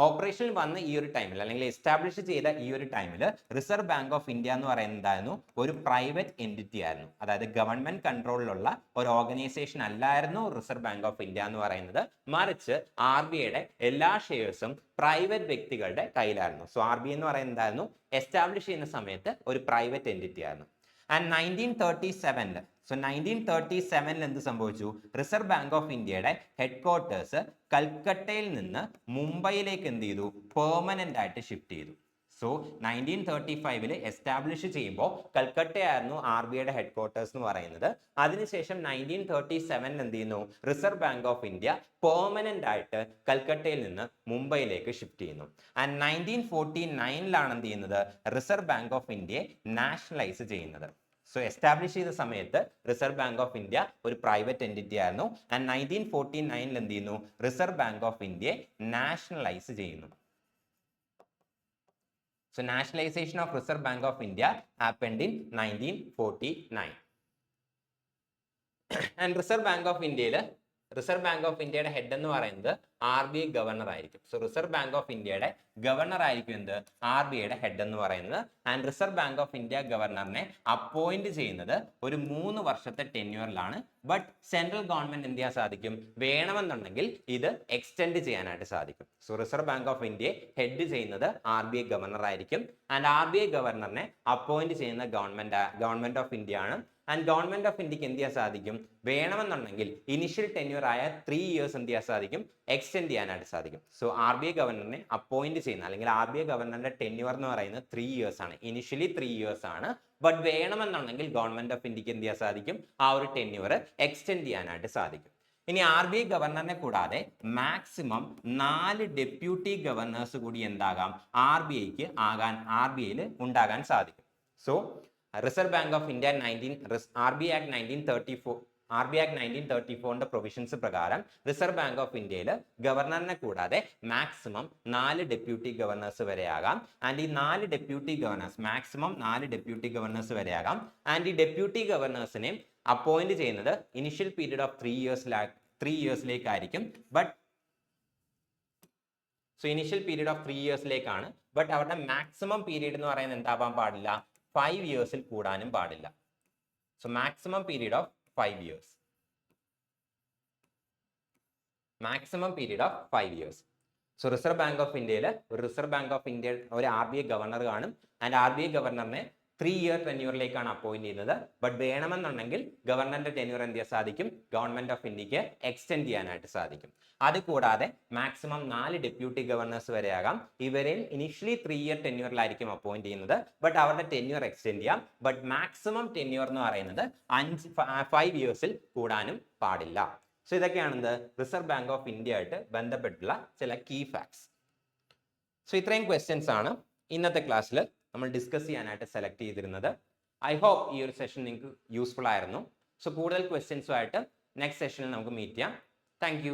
ഓപ്പറേഷനിൽ വന്ന ഈ ഒരു ടൈമിൽ അല്ലെങ്കിൽ എസ്റ്റാബ്ലിഷ് ചെയ്ത ഈ ഒരു ടൈമിൽ റിസർവ് ബാങ്ക് ഓഫ് ഇന്ത്യ എന്ന് പറയുന്നതായിരുന്നു ഒരു പ്രൈവറ്റ് എൻറ്റിറ്റി ആയിരുന്നു. അതായത് ഗവൺമെന്റ് കൺട്രോളിലുള്ള ഒരു ഓർഗനൈസേഷൻ അല്ലായിരുന്നു റിസർവ് ബാങ്ക് ഓഫ് ഇന്ത്യ എന്ന് പറയുന്നത്. മറിച്ച് RBIയുടെ എല്ലാ ഷെയർസും പ്രൈവറ്റ് വ്യക്തികളുടെ കയ്യിലായിരുന്നു. സോ RBI എന്ന് പറയുന്നതായിരുന്നു എസ്റ്റാബ്ലിഷ് ചെയ്യുന്ന സമയത്ത് ഒരു പ്രൈവറ്റ് എൻറ്റിറ്റി ആയിരുന്നു. ആൻഡ് 1937 എന്ത് സംഭവിച്ചു? റിസർവ് ബാങ്ക് ഓഫ് ഇന്ത്യയുടെ ഹെഡ് ക്വാർട്ടേഴ്സ് കൽക്കട്ടയിൽ നിന്ന് മുംബൈയിലേക്ക് എന്ത് ചെയ്തു? പെർമനന്റ് ആയിട്ട് ഷിഫ്റ്റ് ചെയ്തു. സോ സോ 1935 എസ്റ്റാബ്ലിഷ് ചെയ്യുമ്പോൾ കൽക്കട്ടയായിരുന്നു RBIയുടെ ഹെഡ് ക്വാർട്ടേഴ്സ് എന്ന് പറയുന്നത്. അതിനുശേഷം 1937 എന്ത് ചെയ്യുന്നു, reserve Bank of India permanent ആയിട്ട് കൽക്കട്ടയിൽ നിന്ന് മുംബൈയിലേക്ക് ഷിഫ്റ്റ് ചെയ്യുന്നു. ആൻഡ് 1949 എന്ത് ചെയ്യുന്നത്, റിസർവ് ബാങ്ക് ഓഫ് ഇന്ത്യയെ നാഷണലൈസ് ചെയ്യുന്നത്. സോ എസ്റ്റാബ്ലിഷ് ചെയ്ത സമയത്ത് റിസർവ് ബാങ്ക് ഓഫ് ഇന്ത്യ ഒരു പ്രൈവറ്റ് എൻറ്റിറ്റി ആയിരുന്നു. ആൻഡ് 1949 എന്ത് ചെയ്യുന്നു, റിസർവ് ബാങ്ക് ഓഫ് ഇന്ത്യയെ നാഷണലൈസ് ചെയ്യുന്നു. So nationalization of Reserve Bank of India happened in 1949. And Reserve Bank of Indiaയുടെ ഹെഡ് എന്ന് പറയുന്നത് RBI ഗവർണർ ആയിരിക്കും. സോ റിസർവ് ബാങ്ക് ഓഫ് ഇന്ത്യയുടെ ഗവർണർ ആയിരിക്കും എന്ത്, RBIയുടെ ഹെഡ് എന്ന് പറയുന്നത്. And Reserve Bank of India ഗവർണറിനെ അപ്പോയിന്റ് ചെയ്യുന്നത് ഒരു 3 വർഷത്തെ ടെന്യൂറിലാണ്. ബട്ട് സെൻട്രൽ ഗവൺമെന്റ് എന്ത് ചെയ്യാൻ സാധിക്കും, വേണമെന്നുണ്ടെങ്കിൽ ഇത് എക്സ്റ്റെൻഡ് ചെയ്യാനായിട്ട് സാധിക്കും. സോ റിസർവ് ബാങ്ക് ഓഫ് ഇന്ത്യയെ ഹെഡ് ചെയ്യുന്നത് RBI ഗവർണർ ആയിരിക്കും. ആൻഡ് RBI ഗവർണറിനെ അപ്പോയിന്റ് ചെയ്യുന്ന ഗവൺമെന്റ് ഓഫ് ഇന്ത്യ ആണ്. ആൻഡ് ഗവൺമെന്റ് ഓഫ് ഇന്ത്യക്ക് എന്ത് ചെയ്യാൻ സാധിക്കും, വേണമെന്നുണ്ടെങ്കിൽ ഇനിഷ്യൽ ടെന്യൂർ ആയ 3 ഇയേഴ്സ് എന്ത് ചെയ്യാൻ സാധിക്കും, എക്സ്റ്റെൻഡ് ചെയ്യാനായിട്ട് സാധിക്കും. സോ RBI ഗവർണറിനെ അപ്പോയിന്റ് ചെയ്യുന്ന അല്ലെങ്കിൽ RBI ഗവർണറിന്റെ ടെന്യൂർ എന്ന് പറയുന്നത് 3 ഇയേഴ്സ് ആണ്. ഇനിഷ്യലി 3 ഇയേഴ്സ് ആണ്. ബട്ട് വേണമെന്നുണ്ടെങ്കിൽ ഗവൺമെന്റ് ഓഫ് ഇന്ത്യക്ക് എന്ത് ചെയ്യാൻ സാധിക്കും, ആ ഒരു ടെന്യൂർ എക്സ്റ്റെൻഡ് ചെയ്യാനായിട്ട് സാധിക്കും. ഇനി RBI ഗവർണറിനെ കൂടാതെ മാക്സിമം 4 ഡെപ്യൂട്ടി ഗവർണേഴ്സ് കൂടി എന്താകാം, RBIയിൽ ഉണ്ടാകാൻ സാധിക്കും. So Reserve Bank of India RBI act 1934 provisions പ്രകാരം റിസർവ് ബാങ്ക് ഓഫ് ഇന്ത്യയിൽ ഗവർണറിനെ കൂടാതെ മാക്സിമം 4 ഡെപ്യൂട്ടി ഗവർണേഴ്സ് വരെയാകാം. ആൻഡ് ഈ 4 deputy governors maximum 4 deputy governors വരെയാകാം. ആൻഡ് ഈ ഡെപ്യൂട്ടി ഗവർണേഴ്സിനെ അപ്പോയിന്റ് ചെയ്യുന്നത് ഇനിഷ്യൽ പീരീഡ് ഓഫ് 3 ഇയേഴ്സിലേക്കായിരിക്കും. സോ ഇനിഷ്യൽ പീരീഡ് ഓഫ് 3 ഇയേഴ്സിലേക്കാണ്. ബട്ട് അവരുടെ മാക്സിമം പീരീഡ് എന്ന് പറയുന്നത് എന്താവാൻ പാടില്ല, 5 ഇയേഴ്സിൽ കൂടാനും പാടില്ല. So maximum period of 5 years. So Reserve Bank of ഇന്ത്യയിൽ ഒരു RBI ഗവർണർ കാണും. ആൻഡ് RBI ഗവർണറിനെ 3 ഇയർ ടെന്യൂറിലേക്കാണ് അപ്പോയിന്റ് ചെയ്യുന്നത്. ബട്ട് വേണമെന്നുണ്ടെങ്കിൽ ഗവർണറിന്റെ ടെന്യൂർ എന്ത് ചെയ്യാൻ സാധിക്കും, ഗവൺമെന്റ് ഓഫ് ഇന്ത്യക്ക് എക്സ്റ്റെൻഡ് ചെയ്യാനായിട്ട് സാധിക്കും. അതുകൂടാതെ മാക്സിമം 4 ഡെപ്യൂട്ടി ഗവർണേഴ്സ് വരെയാകാം. ഇവരെ ഇനിഷ്യലി 3 ഇയർ ടെന്യൂറിലായിരിക്കും അപ്പോയിന്റ് ചെയ്യുന്നത്. ബട്ട് അവരുടെ ടെന്യൂർ എക്സ്റ്റെൻഡ് ചെയ്യാം. ബട്ട് മാക്സിമം ടെന്യൂർ എന്ന് പറയുന്നത് 5 ഇയേഴ്സിൽ കൂടാനും പാടില്ല. സോ ഇതൊക്കെയാണ് റിസർവ് ബാങ്ക് ഓഫ് ഇന്ത്യ ആയിട്ട് ബന്ധപ്പെട്ടുള്ള ചില കീ ഫാക്ട്സ്. സോ ഇത്രയും ക്വസ്റ്റ്യൻസ് ആണ് ഇന്നത്തെ ക്ലാസ്സിൽ നമ്മൾ ഡിസ്കസ് ചെയ്യാനായിട്ട് സെലക്ട് ചെയ്തിരുന്നത്. ഐ ഹോപ്പ് ഈ ഒരു സെഷൻ നിങ്ങൾക്ക് യൂസ്ഫുൾ ആയിരുന്നു. സോ കൂടുതൽ ക്വസ്റ്റ്യൻസുമായിട്ട് നെക്സ്റ്റ് സെഷനിൽ നമുക്ക് മീറ്റ് ചെയ്യാം. താങ്ക്